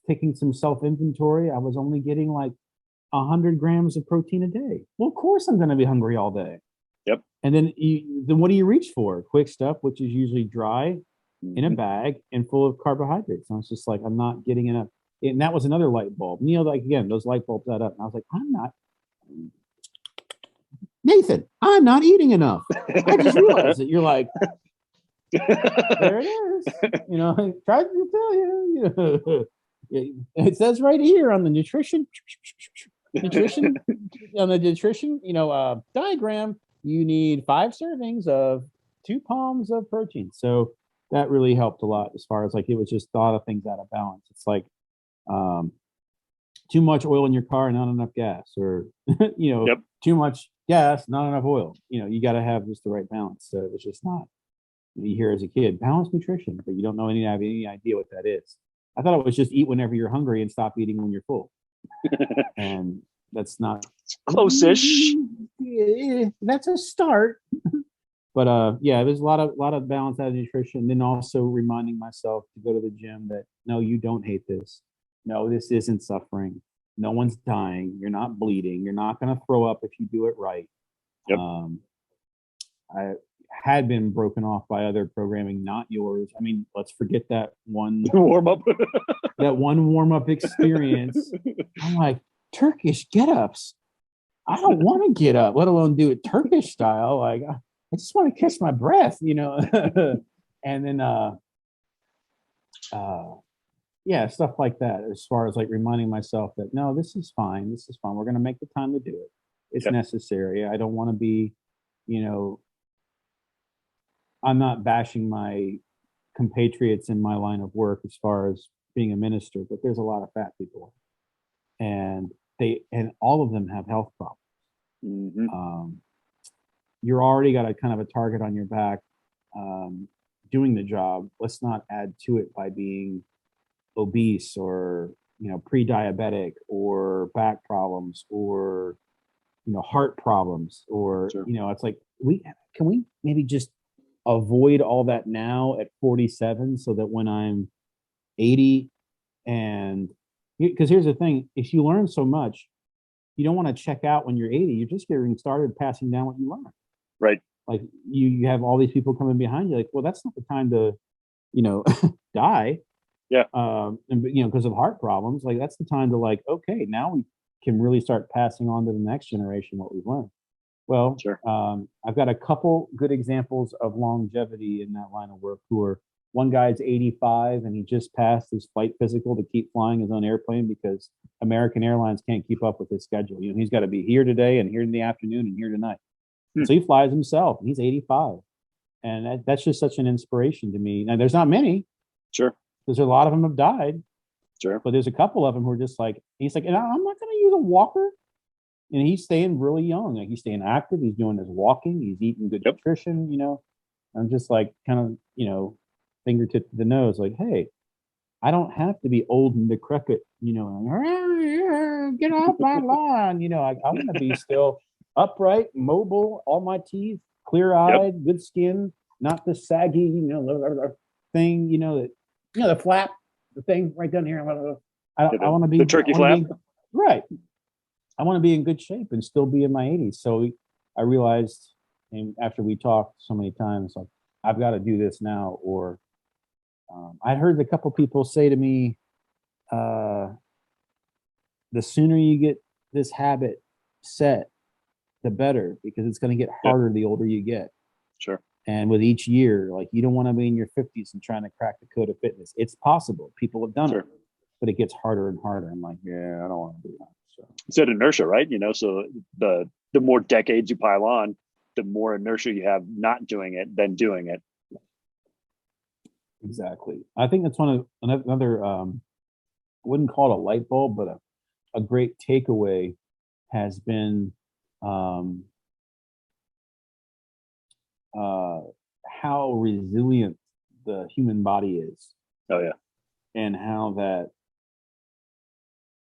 taking some self inventory, I was only getting like 100 grams of protein a day. Well, of course I'm going to be hungry all day. Yep. And then what do you reach for? Quick stuff, which is usually dry in a bag and full of carbohydrates. And I was just like, I'm not getting enough. And that was another light bulb. Like, again, those light bulbs add up. And I was like, Nathan, I'm not eating enough. I just realized that. You're like, there it is. I tried to tell you. It says right here on the nutrition diagram, you need 5 servings of 2 palms of protein. So that really helped a lot, as far as like, it was just a lot of things out of balance. It's like too much oil in your car, not enough gas, or too much gas, not enough oil. You got to have just the right balance. So it's just not. You hear as a kid, balanced nutrition, but you don't have any idea what that is. I thought it was just eat whenever you're hungry and stop eating when you're full. And that's not close-ish. That's a start. But there's a lot of balance out of nutrition. Then also reminding myself to go to the gym that, no, you don't hate this. No, this isn't suffering. No one's dying. You're not bleeding. You're not going to throw up if you do it right. Yep. I had been broken off by other programming, not yours. I mean, let's forget that one warm up. that one warm up experience. I'm like, Turkish get-ups. I don't want to get up, let alone do it Turkish style. Like I just want to catch my breath, and then yeah, stuff like that. As far as like reminding myself that no, this is fine. This is fun. We're gonna make the time to do it. It's Yep. necessary. I don't want to be, you know, I'm not bashing my compatriots in my line of work as far as being a minister, but there's a lot of fat people, and all of them have health problems. Hmm. You're already got a kind of a target on your back doing the job. Let's not add to it by being obese or pre-diabetic or back problems or heart problems or Sure. it's like we maybe just avoid all that now at 47 so that when I'm 80 and because here's the thing, if you learn so much you don't want to check out when you're 80. You're just getting started passing down what you learn. Right. Like you have all these people coming behind you. Like, well, that's not the time to, die. Yeah. And because of heart problems, like that's the time to like, okay, now we can really start passing on to the next generation what we've learned. Well, Sure. I've got a couple good examples of longevity in that line of work who are one guy's 85 and he just passed his flight physical to keep flying his own airplane because American Airlines can't keep up with his schedule. He's got to be here today and here in the afternoon and here tonight. So he flies himself. He's 85. And that's just such an inspiration to me. Now, there's not many. Sure. Because a lot of them have died. Sure. But there's a couple of them who are just like, he's like, and I'm not going to use a walker. And he's staying really young. Like he's staying active. He's doing his walking. He's eating good nutrition, I'm just like kind of, fingertip to the nose, like, hey, I don't have to be old and decrepit, get off my lawn. I want to be still upright, mobile, all my teeth, clear-eyed, good skin, not the saggy, thing, the flap, the thing right down here. I want to be the turkey flap. Right. I want to be in good shape and still be in my 80s. So I realized, and after we talked so many times, like I've got to do this now. Or I heard a couple people say to me, the sooner you get this habit set, the better, because it's going to get harder the older you get. Sure. And with each year, like you don't want to be in your 50s and trying to crack the code of fitness. It's possible. People have done it, but it gets harder and harder. I'm like, yeah, I don't want to do that. So it's that inertia, right? So the more decades you pile on, the more inertia you have not doing it than doing it. Exactly. I think that's one of another I wouldn't call it a light bulb, but a great takeaway has been how resilient the human body is. Oh yeah. And how that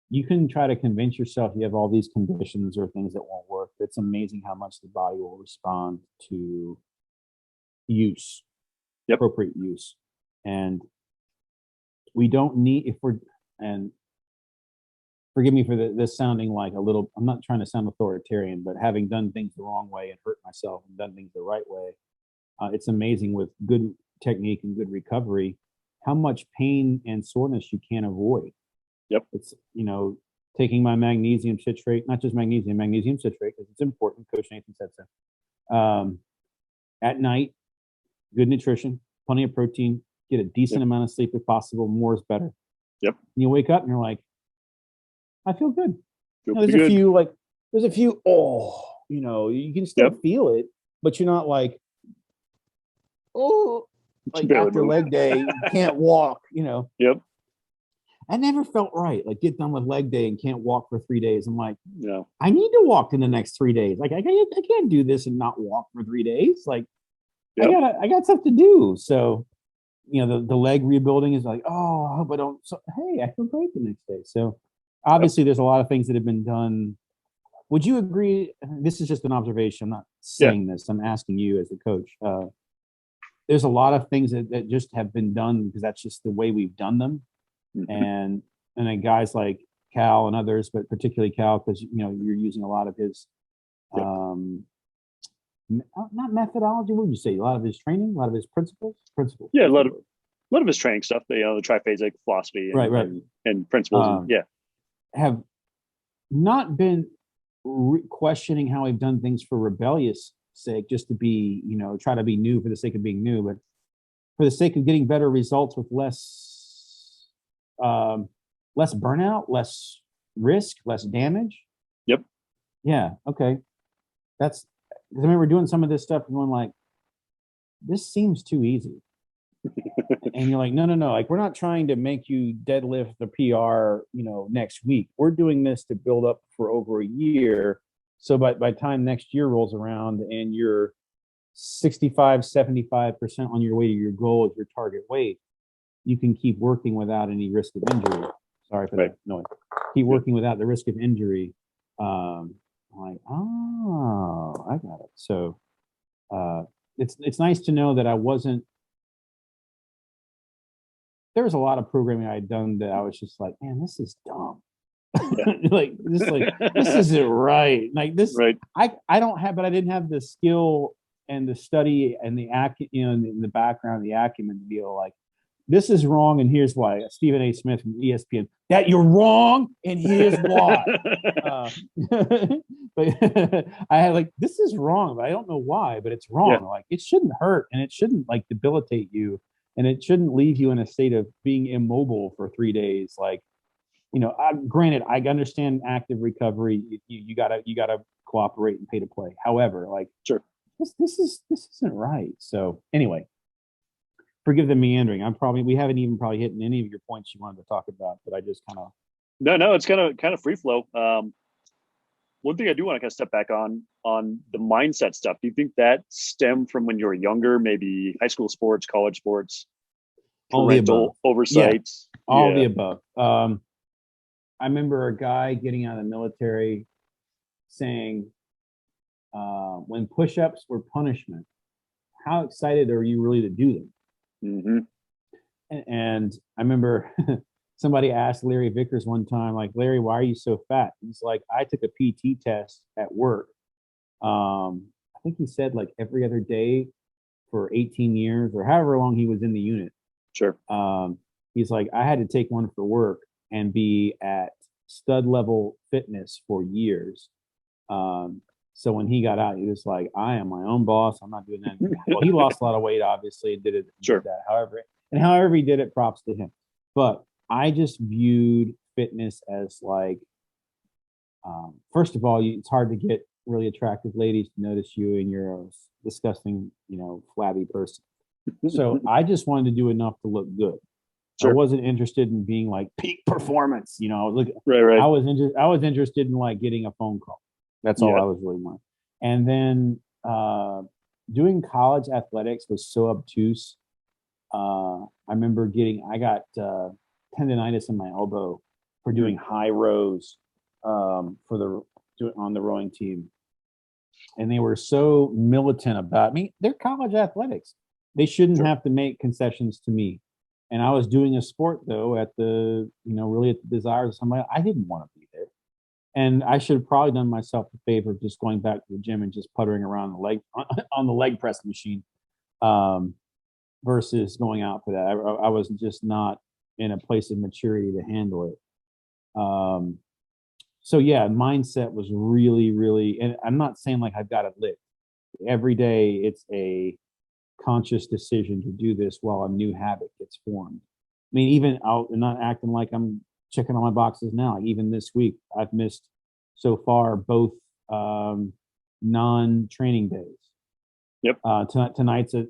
you can try to convince yourself you have all these conditions or things that won't work. It's amazing how much the body will respond to use, appropriate use. And we don't need, and forgive me for this sounding like a little, I'm not trying to sound authoritarian, but having done things the wrong way and hurt myself and done things the right way, it's amazing with good technique and good recovery, how much pain and soreness you can avoid. Yep. It's, taking my magnesium citrate, not just magnesium citrate, because it's important. Coach Nathan said so. At night, good nutrition, plenty of protein, get a decent amount of sleep if possible. More is better. Yep. And you wake up and you're like, I feel good. There's good. a few, you can still feel it, but you're not like, like after leg day, you can't walk, Yep. I never felt right. Like get done with leg day and can't walk for 3 days. I'm like, yeah, I need to walk in the next 3 days. Like I can't do this and not walk for 3 days. Like I got stuff to do. So, the leg rebuilding is like, oh, I hope I don't. So, hey, I feel great the next day. So obviously there's a lot of things that have been done. Would you agree? This is just an observation. I'm not saying this. I'm asking you as the coach. There's a lot of things that just have been done because that's just the way we've done them. Mm-hmm. And then guys like Cal and others, but particularly Cal, because you're using a lot of his not methodology, what would you say? A lot of his training, a lot of his principles. Yeah, a lot of his training stuff, the triphasic philosophy and, right. and principles. Have not been questioning how we've done things for rebellious sake, just to be, try to be new for the sake of being new, but for the sake of getting better results with less burnout, less risk, less damage. Yep. Yeah. Okay. That's, I remember doing some of this stuff and going like, this seems too easy. And you're like, no, no, no. Like, we're not trying to make you deadlift the PR, next week. We're doing this to build up for over a year. So by time next year rolls around and you're 65, 75% on your way to your goal as your target weight, you can keep working without any risk of injury. Sorry for that noise. Keep working without the risk of injury. I'm like, oh, I got it. So it's nice to know that I wasn't. There was a lot of programming I had done that I was just like, man, this is dumb. like this isn't right. Like this, Right. I don't have, but I didn't have the skill and the study and the in the background, the acumen to be able to like, this is wrong and here's why. Stephen A. Smith from ESPN, that you're wrong and here's why. But I had like, this is wrong, but I don't know why, but it's wrong. Yeah. Like, it shouldn't hurt and it shouldn't like debilitate you, and it shouldn't leave you in a state of being immobile for 3 days. Like, granted, I understand active recovery. You gotta cooperate and pay to play. However, like, Sure. this isn't right. So anyway, forgive the meandering. We haven't even probably hit any of your points you wanted to talk about, but I just kind of. No, it's kind of free flow. One thing I do want to kind of step back on the mindset stuff. Do you think that stemmed from when you were younger, maybe high school sports, college sports, parental oversight? Yeah, all the above. I remember a guy getting out of the military saying, when push-ups were punishment, how excited are you really to do them? Mm-hmm. And I remember somebody asked Larry Vickers one time, like, Larry, why are you so fat? He's like, I took a PT test at work. I think he said like every other day for 18 years or however long he was in the unit. Sure. He's like, I had to take one for work and be at stud level fitness for years. So when he got out, he was like, I am my own boss. I'm not doing that anymore. Well, he lost a lot of weight, obviously, and did it. Sure. Did that. However he did it, props to him. But I just viewed fitness as like, first of all, it's hard to get really attractive ladies to notice you, and you're a disgusting, flabby person. So I just wanted to do enough to look good. Sure. I wasn't interested in being like peak performance. Right. I was interested in like getting a phone call. That's all I was really wanting. And then doing college athletics was so obtuse. I remember I got tendonitis in my elbow for doing high rows on the rowing team. And they were so militant about me. They're college athletics. They shouldn't have to make concessions to me. And I was doing a sport though at the, really at the desires of somebody. I didn't want to be there. And I should have probably done myself a favor of just going back to the gym and just puttering around on the leg press machine, versus going out for that. I was just not in a place of maturity to handle it. So yeah, mindset was really, really, and I'm not saying like I've got it lit. Every day it's a conscious decision to do this while a new habit gets formed. I mean, even I'm not acting like I'm checking all my boxes now. Even this week, I've missed so far both non-training days. Yep. Tonight's a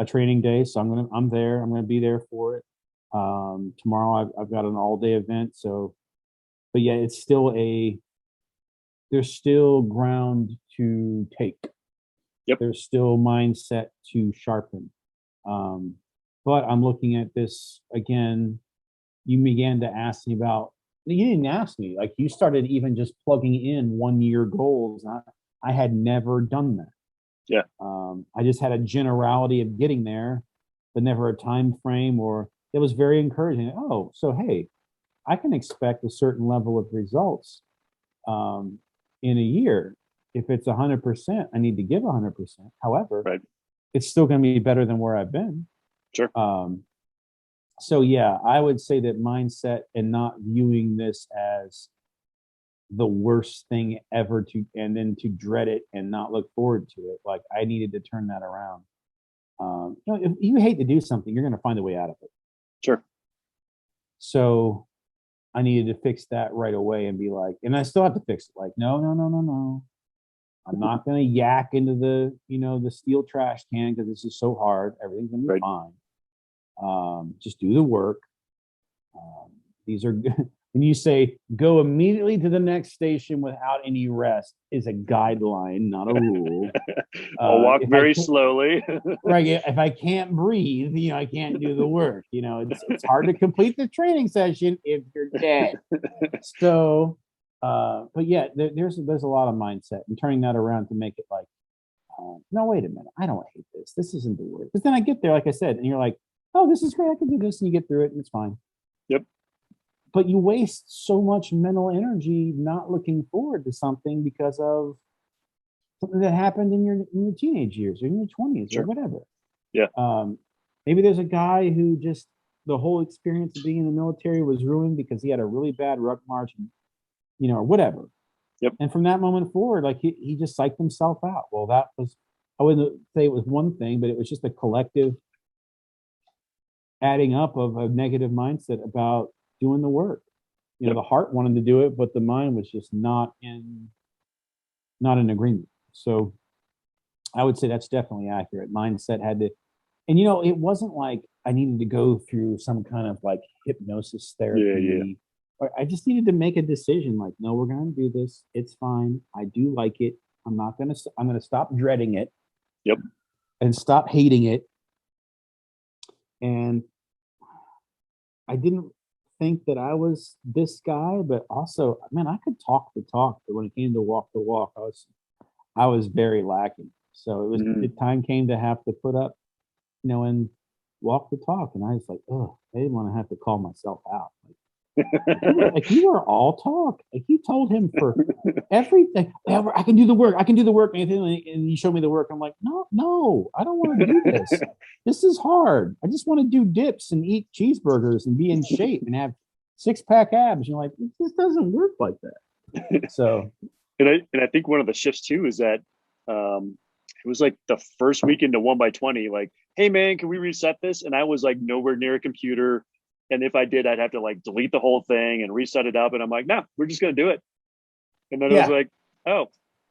training day, so I'm there. I'm gonna be there for it. Tomorrow I've got an all-day event. So, but yeah, there's still ground to take. Yep. There's still mindset to sharpen. But I'm looking at this again. You began to ask me about, you didn't ask me, like you started even just plugging in 1 year goals. I had never done that. Yeah. I just had a generality of getting there, but never a time frame, or it was very encouraging. Oh, so hey, I can expect a certain level of results in a year. If it's 100%, I need to give 100%. However, it's still going to be better than where I've been. Sure. So yeah, I would say that mindset and not viewing this as the worst thing ever and then to dread it and not look forward to it. Like I needed to turn that around. If you hate to do something, you're going to find a way out of it. Sure. So I needed to fix that right away and be like, and I still have to fix it. Like, no, no, no, no, no. I'm not going to yak into the steel trash can because this is so hard. Everything's going to be fine. Just do the work. These are good. When you say go immediately to the next station without any rest is a guideline, not a rule. I'll walk very slowly. Right. If I can't breathe, I can't do the work. It's hard to complete the training session if you're dead. So, but yeah, there's a lot of mindset and turning that around to make it like, no, wait a minute. I don't hate this. This isn't the work. Because then I get there, like I said, and you're like, oh, this is great. I can do this. And you get through it and it's fine. Yep. But you waste so much mental energy not looking forward to something because of something that happened in your teenage years or in your 20s or whatever. Yeah. Maybe there's a guy who just the whole experience of being in the military was ruined because he had a really bad ruck march, or whatever. Yep. And from that moment forward, like he just psyched himself out. Well, that was, I wouldn't say it was one thing, but it was just a collective adding up of a negative mindset about doing the work. The heart wanted to do it, but the mind was just not in agreement. So I would say that's definitely accurate. Mindset had to, and it wasn't like I needed to go through some kind of like hypnosis therapy. Yeah. I just needed to make a decision like, no, we're going to do this. It's fine. I do like it. I'm going to stop dreading it. Yep. And stop hating it. And I didn't think that I was this guy, but also, man, I could talk the talk, but when it came to walk the walk, I was very lacking. So it was the time came to have to put up, and walk the talk. And I was like, oh, I didn't want to have to call myself out. Like you were all talk. Like you told him for everything. I can do the work. I can do the work, Nathan. And you showed me the work. I'm like, no, I don't want to do this. This is hard. I just want to do dips and eat cheeseburgers and be in shape and have 6-pack abs. You're like, this doesn't work like that. So, and I think one of the shifts too is that it was like the first week into 1x20. Like, hey man, can we reset this? And I was like nowhere near a computer. And if I did, I'd have to like delete the whole thing and reset it up. And I'm like, no, we're just going to do it. And then I was like, oh,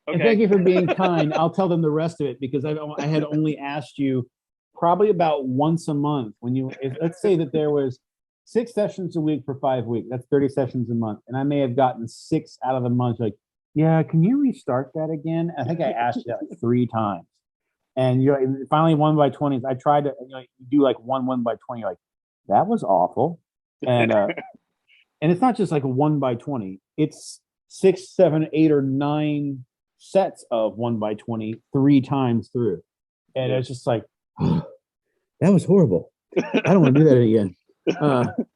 okay. And thank you for being kind. I'll tell them the rest of it because I had only asked you probably about once a month let's say that there was 6 sessions a week for 5 weeks. That's 30 sessions a month. And I may have gotten 6 out of the month. Like, yeah, can you restart that again? I think I asked you that like 3 times. And you're finally 1x20s. I tried to do like 1x20. You're like, that was awful. And and it's not just like a 1x20. It's 6, 7, 8, or 9 sets of 1x20 3 times through. And it's just like, oh, that was horrible. I don't want to do that again.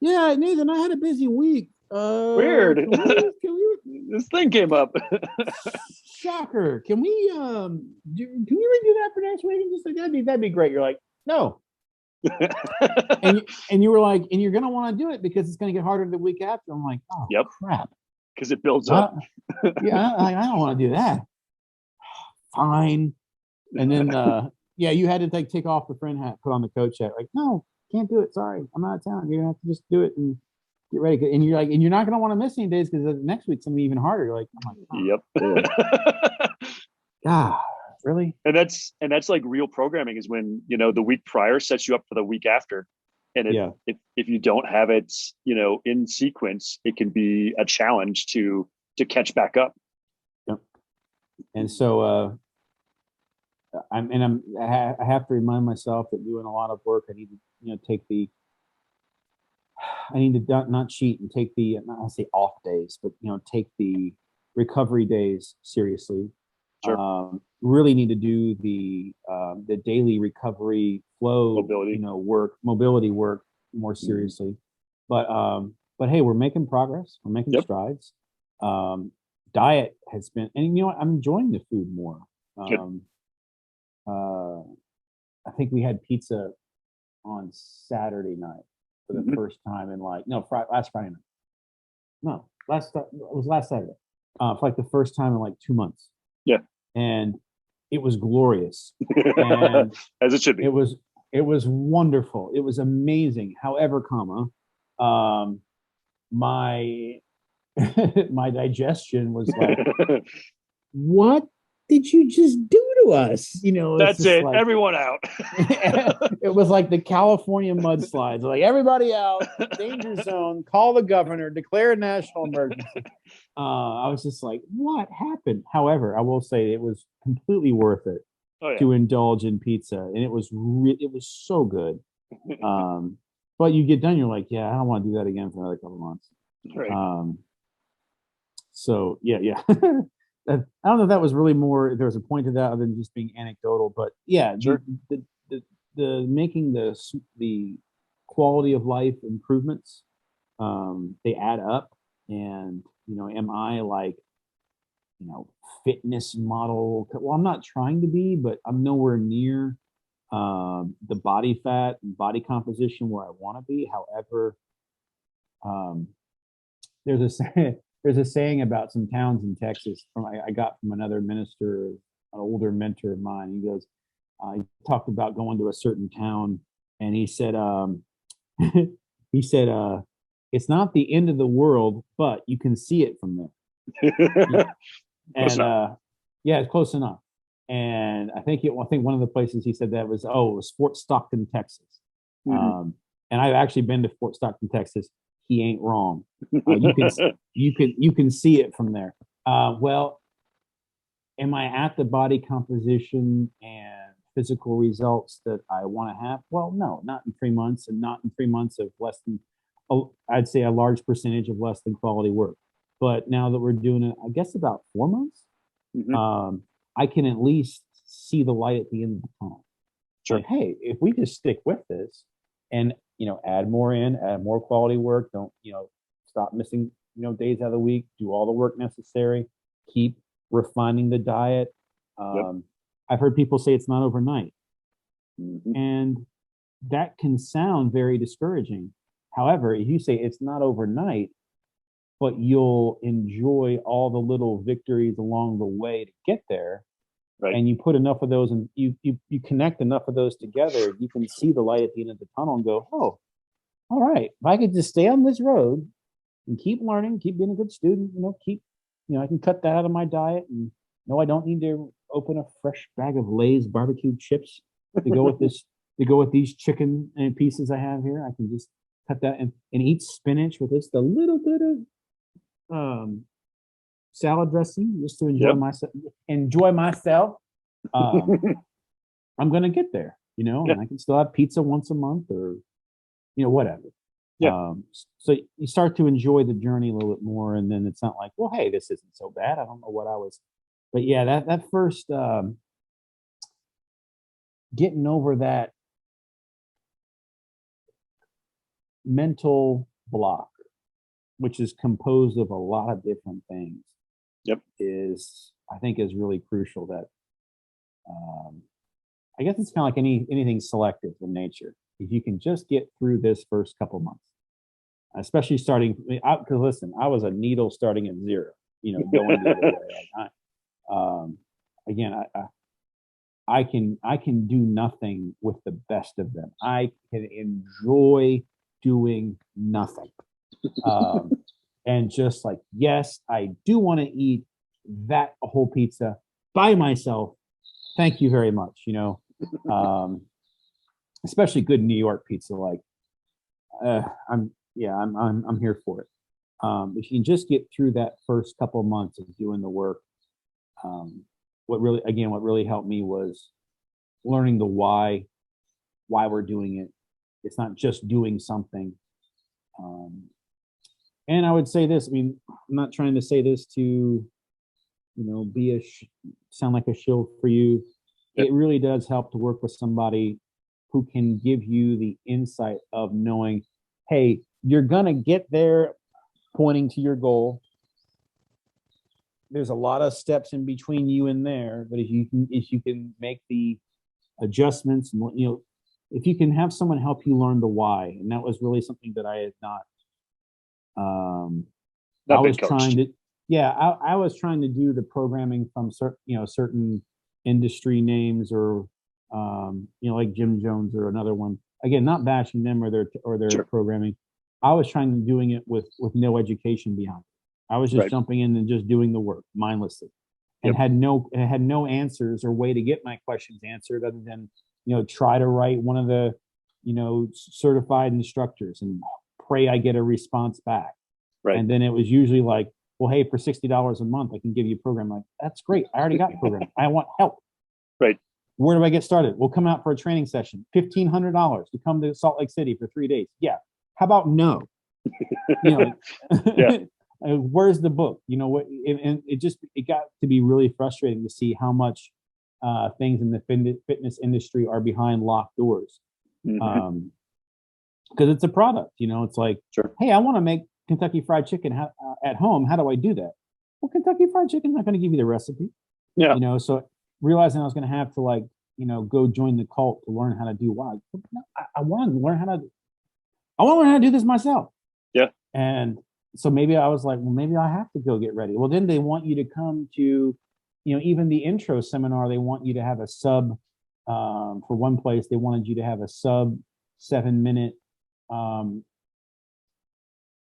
Yeah, Nathan, I had a busy week. Weird. This thing came up. Shocker. Can we redo that for next week? And just like that'd be great. You're like, no. and you were like, and you're gonna want to do it because it's gonna get harder the week after. I'm like, oh crap. Because it builds up. I don't want to do that. Fine. And then you had to take off the friend hat, put on the coach hat. Like, no, can't do it. Sorry, I'm out of town. You're gonna have to just do it and get ready. And you're like, and you're not gonna want to miss any days because next week's gonna be even harder. You're like, oh, really? And that's like real programming is when the week prior sets you up for the week after. And if you don't have it, in sequence, it can be a challenge to catch back up. Yep. And so I have to remind myself that doing a lot of work, I need to not cheat and take the not say off days, but take the recovery days seriously. Sure. Really need to do the daily recovery flow, mobility work more seriously. But hey, we're making progress. We're making strides. Diet has been, and I'm enjoying the food more. I think we had pizza on Saturday night for the first time in last Friday night. No, it was last Saturday. for like the first time in like 2 months. Yeah. And it was glorious. And As it should be. it was wonderful. It was amazing. However, my my digestion was like, what did you just do to us? It's That's just it. like Everyone out. it was like the California mudslides. Like everybody out, danger zone, call the governor, declare a national emergency. I was just like, what happened? However, I will say it was completely worth it Oh yeah. to indulge in pizza, and it was so good. But you get done, you're like, yeah, I don't want to do that again for another couple months. Right. So yeah. I don't know if that was really more. If there was a point to that other than just being anecdotal, but yeah, Sure. the making the quality of life improvements, they add up, and am I like fitness model? Well, I'm not trying to be, but I'm nowhere near the body fat and body composition where I want to be. However, um, there's a there's a saying about some towns in Texas I got from another minister, an older mentor of mine. He goes, he talked about going to a certain town, and he said, he said, it's not the end of the world, but you can see it from there. Close And enough. yeah, it's close enough. And I think one of the places he said that was it was Fort Stockton, Texas. Mhm. And I've actually been to Fort Stockton, Texas. He ain't wrong. You can see it from there. Well, am I at the body composition and physical results that I want to have? Well, no, not in 3 months, and not in 3 months of less than, I'd say a large percentage of less than quality work. But now that we're doing it, I guess about 4 months, Mhm. I can at least see the light at the end of the tunnel. Sure. Like, hey, if we just stick with this and add more quality work, don't stop missing days out of the week, do all the work necessary, keep refining the diet. Yep. I've heard people say it's not overnight, Mhm. and that can sound very discouraging. However, if you say it's not overnight, but you'll enjoy all the little victories along the way to get there, Right. and you put enough of those and you connect enough of those together, you can see the light at the end of the tunnel and go, oh, all right, if I could just stay on this road and keep learning, keep being a good student, I can cut that out of my diet, and no, I don't need to open a fresh bag of Lay's barbecue chips to go with this to go with these chicken and pieces I have here. I can just cut that and eat spinach with just a little bit of salad dressing just to Yep. enjoy myself. um, I'm gonna get there, Yeah. and I can still have pizza once a month, or whatever. Yeah. So you start to enjoy the journey a little bit more, and then it's not like, well, hey, this isn't so bad. I don't know what I was, but yeah, that first getting over that mental block, which is composed of a lot of different things, Yep. I think is really crucial. That um, I guess it's kind of like anything selective in nature. If you can just get through this first couple months, especially starting, because listen, I was a needle starting at zero, going the other way. Again, I can do nothing with the best of them. I can enjoy doing nothing, and just like, yes, I do want to eat that whole pizza by myself. Thank you very much. Especially good New York pizza. Like, I'm here for it. If you can just get through that first couple of months of doing the work, what really helped me was learning the why we're doing it. It's not just doing something. And I would say this. I mean, I'm not trying to say this to, be sound like a shield for you. Yep. It really does help to work with somebody who can give you the insight of knowing, hey, you're gonna get there, pointing to your goal. There's a lot of steps in between you and there, but if you can make the adjustments, and if you can have someone help you learn the why, and that was really something that I had not. I Not been was coached. trying to, Yeah, I was trying to do the programming from certain industry names or like Jim Jones or another one. Again, not bashing them or their Sure. programming. I was trying to doing it with no education behind it. I was just Right. jumping in and just doing the work mindlessly, and Yep. had no answers or way to get my questions answered other than try to write one of the certified instructors and pray I get a response back. Right. And then it was usually like, well, hey, for $60 a month, I can give you a program. Like, that's great. I already got the program. I want help. Right. Where do I get started? We'll come out for a training session. $1,500 to come to Salt Lake City for 3 days. Yeah. How about no? Yeah. Where's the book? What? And it got to be really frustrating to see how much things in the fitness industry are behind locked doors. Mhm. Because it's a product. It's like, Sure. hey, I want to make Kentucky Fried Chicken at home. How do I do that? Well, Kentucky Fried Chicken's not going to give you the recipe. Yeah. So realizing I was going to have to go join the cult to learn how to do why. I want to learn how to do this myself. Yeah. And so maybe I was like, well, maybe I have to go get ready. Well, then they want you to come to, even the intro seminar, they want you to have a for one place, they wanted you to have a sub 7 minute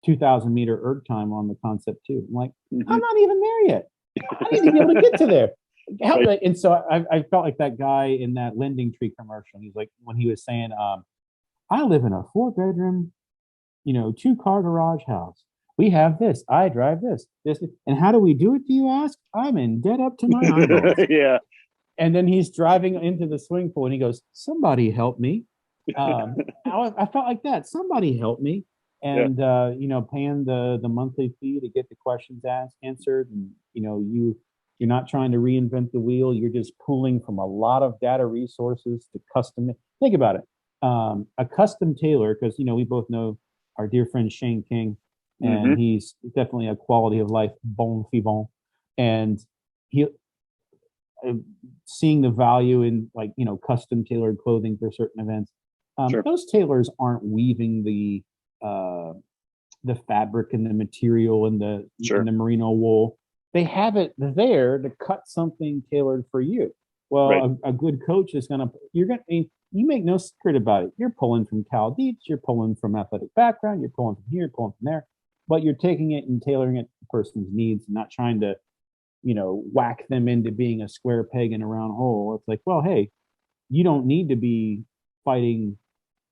2,000 meter erg time on the concept too. I'm like, I'm not even there yet. I need to be able to get to there. Right. And so I felt like that guy in that Lending Tree commercial. He's like, when he was saying, I live in a 4-bedroom, 2-car garage house. We have this. I drive this. And how do we do it, do you ask? I'm in debt up to my eyeballs. Yeah. And then he's driving into the swimming pool and he goes, somebody help me. I felt like that. Somebody help me. Yeah. And paying the monthly fee to get the questions answered, and you're not trying to reinvent the wheel. You're just pulling from a lot of data resources to custom. Think about it. A custom tailor, because we both know our dear friend Shane King, and he's definitely a quality of life bon vivant, and he seeing the value in custom tailored clothing for certain events. Sure. Those tailors aren't weaving the fabric and the material and Sure. the merino wool. They have it there to cut something tailored for you. Well, Right. a good coach is you make no secret about it. You're pulling from Cal Dietz, you're pulling from athletic background, you're pulling from here, pulling from there, but you're taking it and tailoring it to the person's needs, not trying to, whack them into being a square peg in a round hole. It's like, well, hey, you don't need to be fighting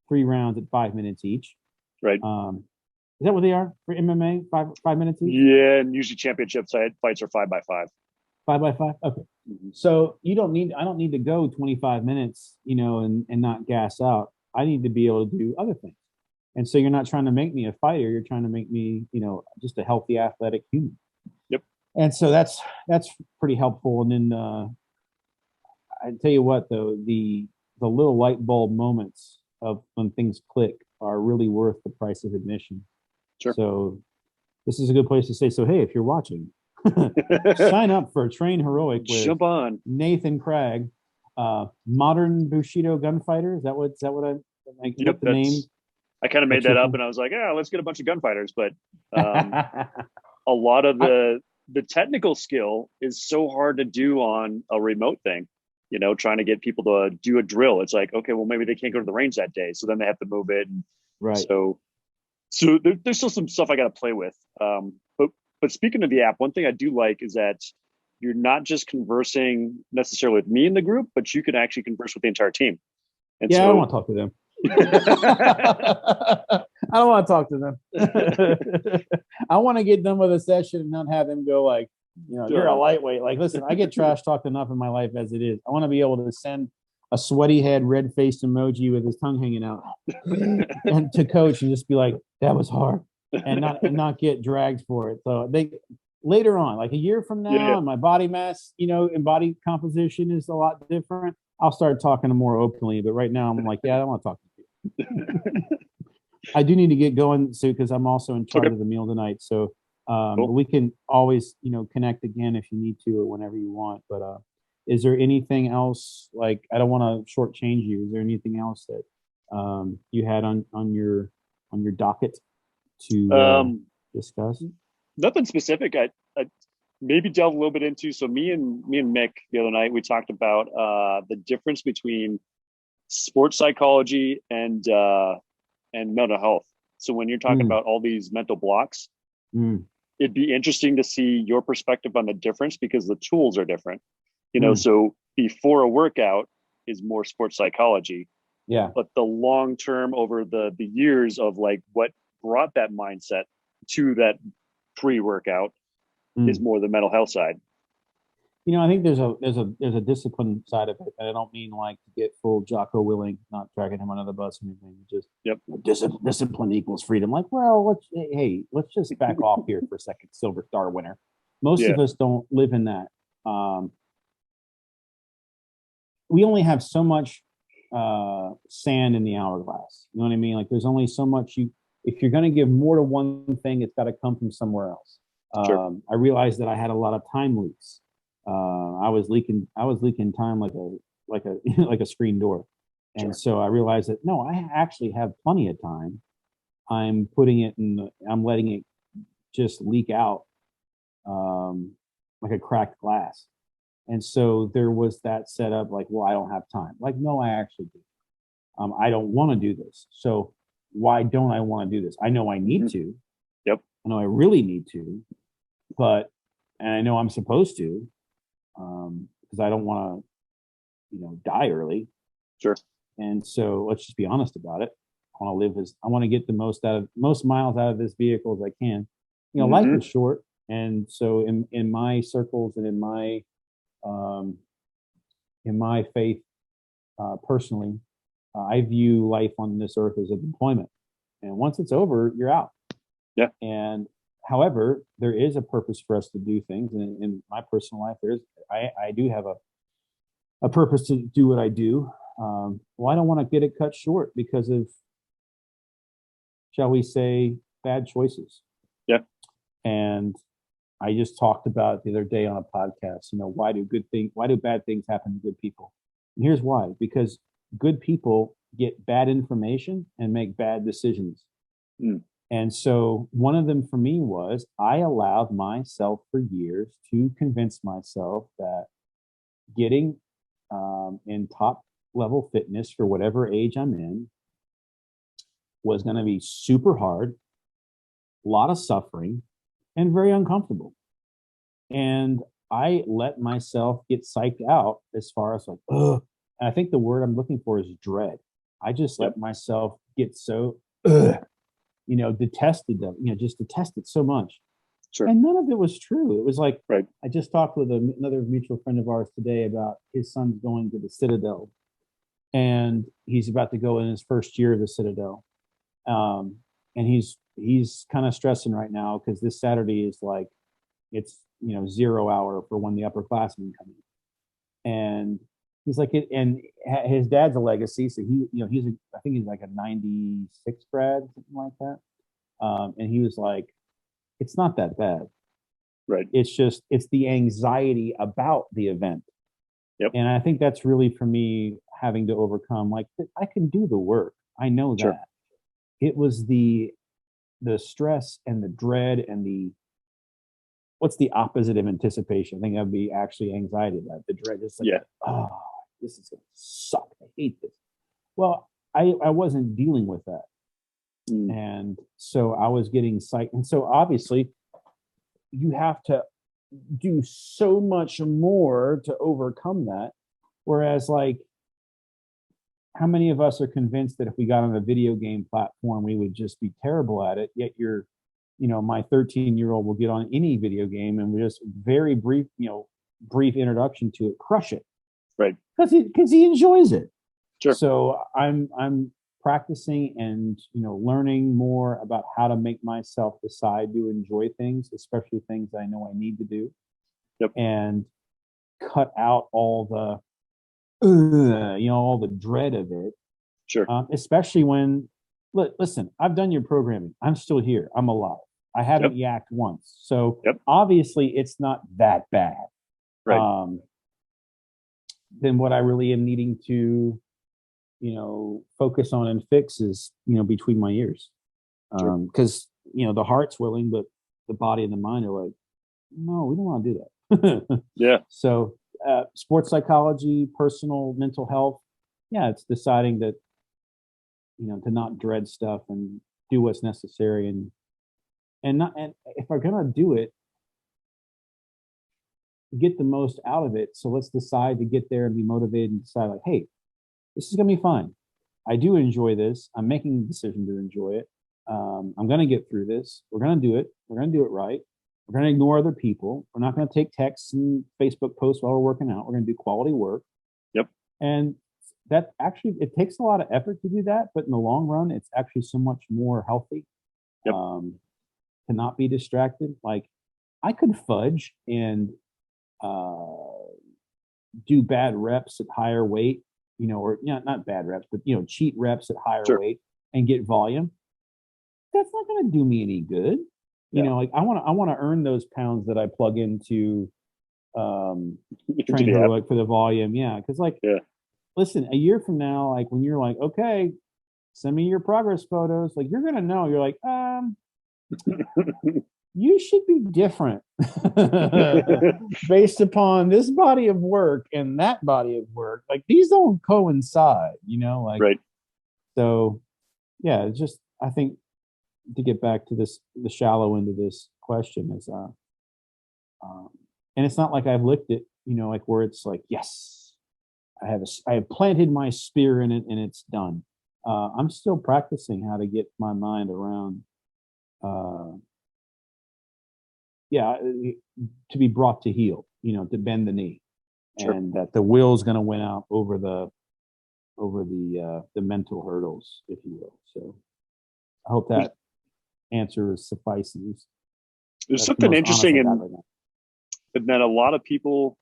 3 rounds at 5 minutes each. Right. Is that what they are for MMA? 5 minutes each? Yeah, and usually championship fights are 5x5. 5x5? Okay. So I don't need to go 25 minutes, and not gas out. I need to be able to do other things. And so you're not trying to make me a fighter. You're trying to make me, just a healthy, athletic human. Yep. And so that's pretty helpful. And then I tell you what, though, the little light bulb moments of when things click are really worth the price of admission. Sure. So this is a good place to say, so hey, if you're watching, sign up for Train Heroic with Jump on. Nathan Craig, modern Bushido gunfighter. Is that what I Yep, the name? I kind of made that up, and I was like, yeah, let's get a bunch of gunfighters. But a lot of the technical skill is so hard to do on a remote thing. Trying to get people to do a drill. It's like, okay, well, maybe they can't go to the range that day, so then they have to move it. And right. So there's still some stuff I got to play with. But speaking of the app, one thing I do like is that you're not just conversing necessarily with me in the group, but you can actually converse with the entire team. And I don't want to talk to them. I don't want to talk to them. I want to get done with a session and not have them go like, you're a lightweight. Like, listen, I get trash talked enough in my life as it is. I want to be able to send a sweaty head, red faced emoji with his tongue hanging out, and to coach and just be like, that was hard, and not get dragged for it. So they later on, like a year from now, and my body mass, and body composition is a lot different. I'll start talking more openly. But right now, I'm like, I don't want to talk to you. I do need to get going soon because I'm also in charge of the meal tonight. So cool. We can always, connect again if you need to or whenever you want. But is there anything else? Like, I don't want to shortchange you. Is there anything else that you had on your docket to discuss? Nothing specific. maybe delve a little bit into, so me and Mick the other night, we talked about the difference between sports psychology and mental health. So when you're talking Mm, about all these mental blocks, mm, it'd be interesting to see your perspective on the difference because the tools are different. mm. So before a workout is more sports psychology, Yeah. but the long term over the years of like what brought that mindset to that pre-workout is Mm. more the mental health side. I think there's a discipline side of it, and I don't mean like to get full Jocko Willing, not dragging him under the bus or anything. Just Yep. discipline equals freedom. Like, well, let's just back off here for a second, Silver Star winner. Most Yeah. of us don't live in that. Um, we only have so much sand in the hourglass. You know what I mean? Like, there's only so much you. If you're going to give more to one thing, it's got to come from somewhere else. Sure. I realized that I had a lot of time leaks. I was leaking time like a like a screen door, and Sure. so I realized that no, I actually have plenty of time. I'm letting it just leak out like a cracked glass. And so there was that setup like, well, I don't have time. Like, no, I actually do. I don't want to do this. So why don't I want to do this? I know I need Mhm. to. Yep. I know I really need to, but and I know I'm supposed to, because I don't want to, die early. Sure. And so let's just be honest about it. I want to get the most miles out of this vehicle as I can. Life Hmm. is short, and so in my circles and um, in my faith, personally, I view life on this earth as a deployment, and once it's over, you're out. Yeah. And however, there is a purpose for us to do things, and in my personal life, I do have a purpose to do what I do. Well, I don't want to get it cut short because of, shall we say, bad choices. Yeah. And I just talked about it the other day on a podcast. Why do bad things happen to good people? And here's why: because good people get bad information and make bad decisions. Mm. And so one of them for me was I allowed myself for years to convince myself that getting in top level fitness for whatever age I'm in was going to be super hard, a lot of suffering, and very uncomfortable. And I let myself get psyched out as far as like, ugh. And I think the word I'm looking for is dread. I just Yep. let myself get so, ugh, detested them, just detest it so much. Sure. And none of it was true. It was like, Right. I just talked with another mutual friend of ours today about his son's going to the Citadel, and he's about to go in his first year of the Citadel. Um, and he's kind of stressing right now because this Saturday is like it's 0 hour for when the upperclassmen come in, and he's like it. And his dad's a legacy, so I think he's like a '96 grad, something like that. And he was like, it's not that bad. Right. It's the anxiety about the event. Yep. And I think that's really for me having to overcome. Like, I can do the work. I know Sure. that. It was the stress and the dread and the what's the opposite of anticipation? I think that'd be actually anxiety. That the dread is like, Yeah. oh, this is gonna suck. I hate this. Well, I wasn't dealing with that, Mm. and so I was getting psyched. And so obviously, you have to do so much more to overcome that. Whereas, like, how many of us are convinced that if we got on a video game platform, we would just be terrible at it? Yet my 13-year-old will get on any video game and we just very brief introduction to it, crush it. Right. Because he enjoys it. Sure. So I'm practicing and learning more about how to make myself decide to enjoy things, especially things I know I need to do. Yep. And cut out all the all the dread of it. Sure. Especially when listen, I've done your programming. I'm still here. I'm alive. I haven't yacked once. So Yep. obviously it's not that bad. Right. Then what I really am needing to, focus on and fix is, between my ears. Sure. Because, the heart's willing, but the body and the mind are like, no, we don't want to do that. Yeah. So, sports psychology, personal mental health. Yeah, it's deciding that, to not dread stuff and do what's necessary, and if we're gonna do it, get the most out of it. So let's decide to get there and be motivated and decide like, hey, this is gonna be fun. I do enjoy this. I'm making the decision to enjoy it. I'm gonna get through this. We're gonna do it. We're gonna do it right. We're gonna ignore other people. We're not gonna take texts and Facebook posts while we're working out. We're gonna do quality work. Yep. And that actually, it takes a lot of effort to do that, but in the long run, it's actually so much more healthy. Yep. To not be distracted. Like I could fudge and do bad reps at higher weight, or not bad reps, but cheat reps at higher Sure. weight and get volume. That's not going to do me any good. Yeah. Like I want to earn those pounds that I plug into Into train the app. heroic for the volume. Yeah, because Yeah. listen, a year from now, like when you're like, okay, send me your progress photos, like you're gonna know. You're like, you should be different based upon this body of work and that body of work. Like these don't coincide, like Right. so yeah, it's just I think to get back to this the shallow end of this question is and it's not like I've licked it, like where it's like, yes, I have planted my spear in it and it's done. I'm still practicing how to get my mind around yeah, to be brought to heel, to bend the knee, Sure. and that the will's going to win out over the mental hurdles, if you will. So I hope that answer suffices. There's That's the something most interesting honest I got in right now. that a lot of people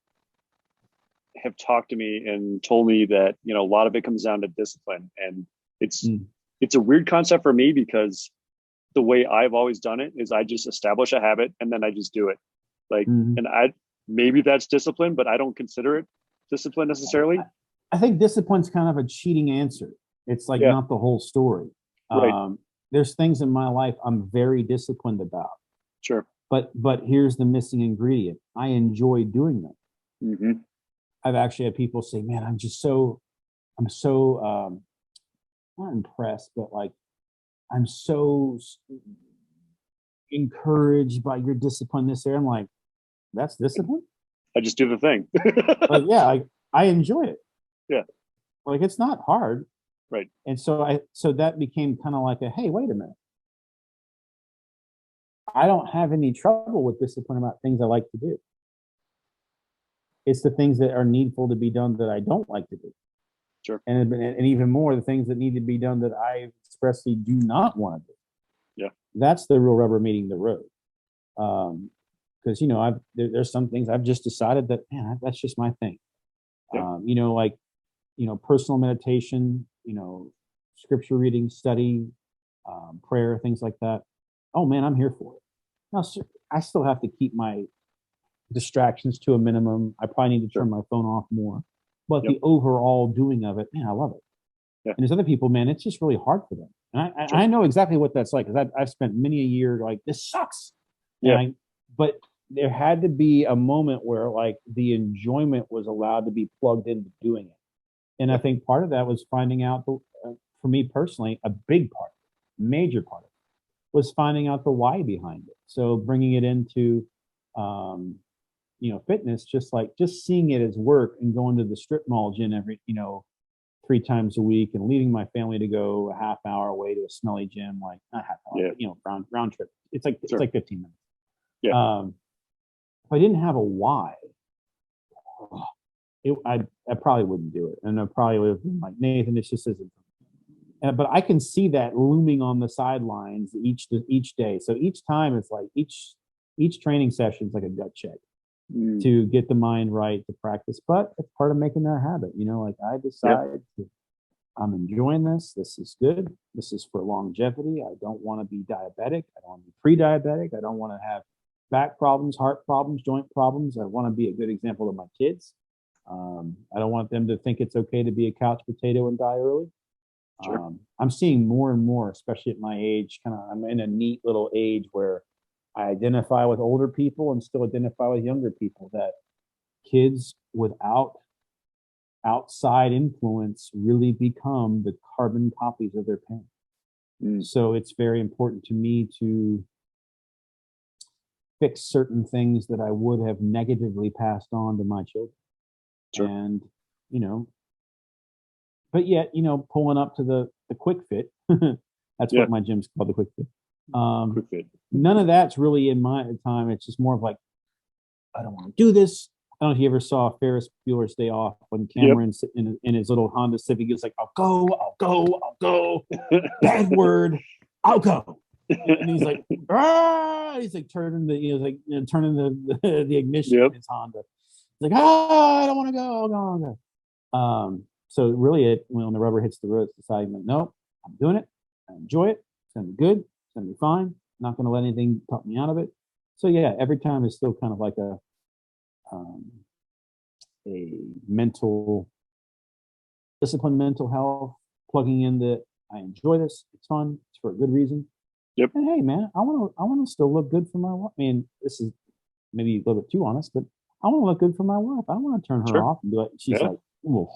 have talked to me and told me that a lot of it comes down to discipline, and it's Mm. it's a weird concept for me because the way I've always done it is I just establish a habit and then I just do it. Like, Mhm. and maybe that's discipline, but I don't consider it discipline necessarily. I think discipline's kind of a cheating answer. It's like Yeah. not the whole story. Right. There's things in my life I'm very disciplined about, Sure. but here's the missing ingredient. I enjoy doing them. Hmm. I've actually had people say, "Man, I'm so not impressed, but like I'm so encouraged by your discipline this area." I'm like, "That's discipline?" I just do the thing. Like, yeah, I enjoy it. Yeah. Like it's not hard. Right. And so that became kind of like a, hey, wait a minute. I don't have any trouble with discipline about things I like to do. It's the things that are needful to be done that I don't like to do. Sure. And even more, the things that need to be done that I expressly do not want to do. Yeah. That's the real rubber meeting the road. Because there's some things I've just decided that, man, that's just my thing. Yeah. Like personal meditation, scripture reading, study, prayer, things like that. Oh man, I'm here for it. Now, I still have to keep my distractions to a minimum. I probably need to turn my phone off more. But Yep. the overall doing of it, man, I love it. Yeah. And there's other people, man, it's just really hard for them. And Sure. I know exactly what that's like because I've spent many a year like, this sucks. Yeah. But there had to be a moment where like the enjoyment was allowed to be plugged into doing it. And I think part of that was finding out, for me personally, a big part, major part of it was finding out the why behind it. So bringing it into, fitness, just seeing it as work and going to the strip mall gym every, 3 times a week and leaving my family to go a half hour away to a smelly gym, like not half hour, Yeah. but, round trip. It's like, Sure. it's like 15 minutes. Yeah. If I didn't have a why, I probably wouldn't do it. And I probably would have been like, Nathan, this just isn't. But I can see that looming on the sidelines each day. So each time it's like each training session is like a gut check Mm. to get the mind right to practice. But it's part of making that habit. Like I decide I'm enjoying this. This is good. This is for longevity. I don't want to be diabetic. I don't want to be pre-diabetic. I don't want to have back problems, heart problems, joint problems. I want to be a good example to my kids. I don't want them to think it's okay to be a couch potato and die early. Sure. I'm seeing more and more, especially at my age, I'm in a neat little age where I identify with older people and still identify with younger people, that kids without outside influence really become the carbon copies of their parents. So it's very important to me to fix certain things that I would have negatively passed on to my children. Sure. And, but yet, pulling up to the quick fit, that's what my gym's called, the quick fit. Quick fit. None of that's really in my time. It's just more of like, I don't want to do this. I don't know if you ever saw Ferris Bueller's Day Off when Cameron's in his little Honda Civic. He's like, I'll go. Bad word, I'll go. And he's like, he's like turning the ignition in his Honda. He's like, I don't want to go. I'll go. So really, when the rubber hits the road, it's deciding like, nope, I'm doing it. I enjoy it. It's gonna be good. It's gonna be fine. I'm not gonna let anything talk me out of it. So yeah, every time is still kind of like a mental discipline, mental health, plugging in that I enjoy this. It's fun. It's for a good reason. Yep. And hey, man, I want to still look good for my wife. I mean, this is maybe a little bit too honest, but I want to look good for my wife. I don't want to turn her off and be like, she's like, whoa.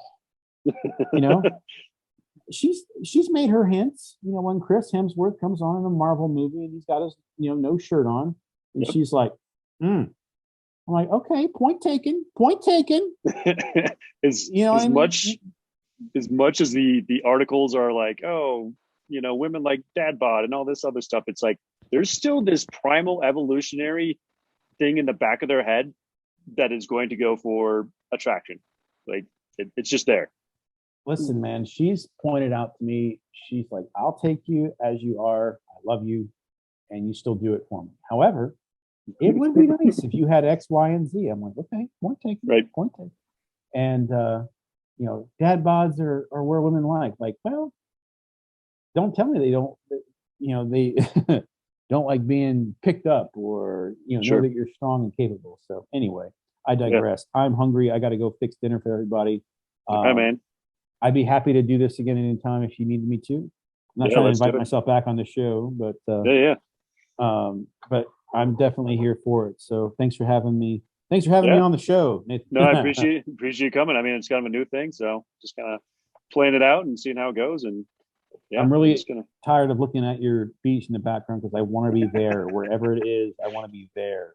She's made her hints. When Chris Hemsworth comes on in a Marvel movie and he's got his, no shirt on, and she's like, I'm like, okay, point taken. As much as the articles are like, oh, women like dad bod and all this other stuff, it's like there's still this primal evolutionary thing in the back of their head that is going to go for attraction. Like it's just there. Listen, man, she's pointed out to me, she's like, I'll take you as you are. I love you. And you still do it for me. However, it would be nice if you had X, Y, and Z. I'm like, okay, point taken. Right. Point taken. And, dad bods are where women like, well, don't tell me they don't, they don't like being picked up or, know that you're strong and capable. So anyway, I digress. Yeah. I'm hungry. I got to go fix dinner for everybody. Hi, man. I'd be happy to do this again anytime if you needed me to. I'm not trying to invite myself back on the show, but but I'm definitely here for it. So thanks for having me. Thanks for having me on the show, Nathan. No, I appreciate you coming. I mean, it's kind of a new thing, so just kind of playing it out and seeing how it goes. And I'm really tired of looking at your beach in the background because I want to be there wherever it is. I want to be there.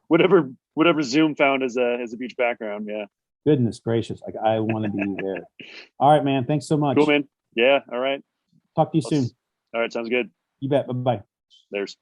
Whatever Zoom found as a beach background. Yeah. Goodness gracious. Like I want to be there. All right, man. Thanks so much. Cool, man. Yeah. All right. Talk to you soon. All right. Sounds good. You bet. Bye-bye. There's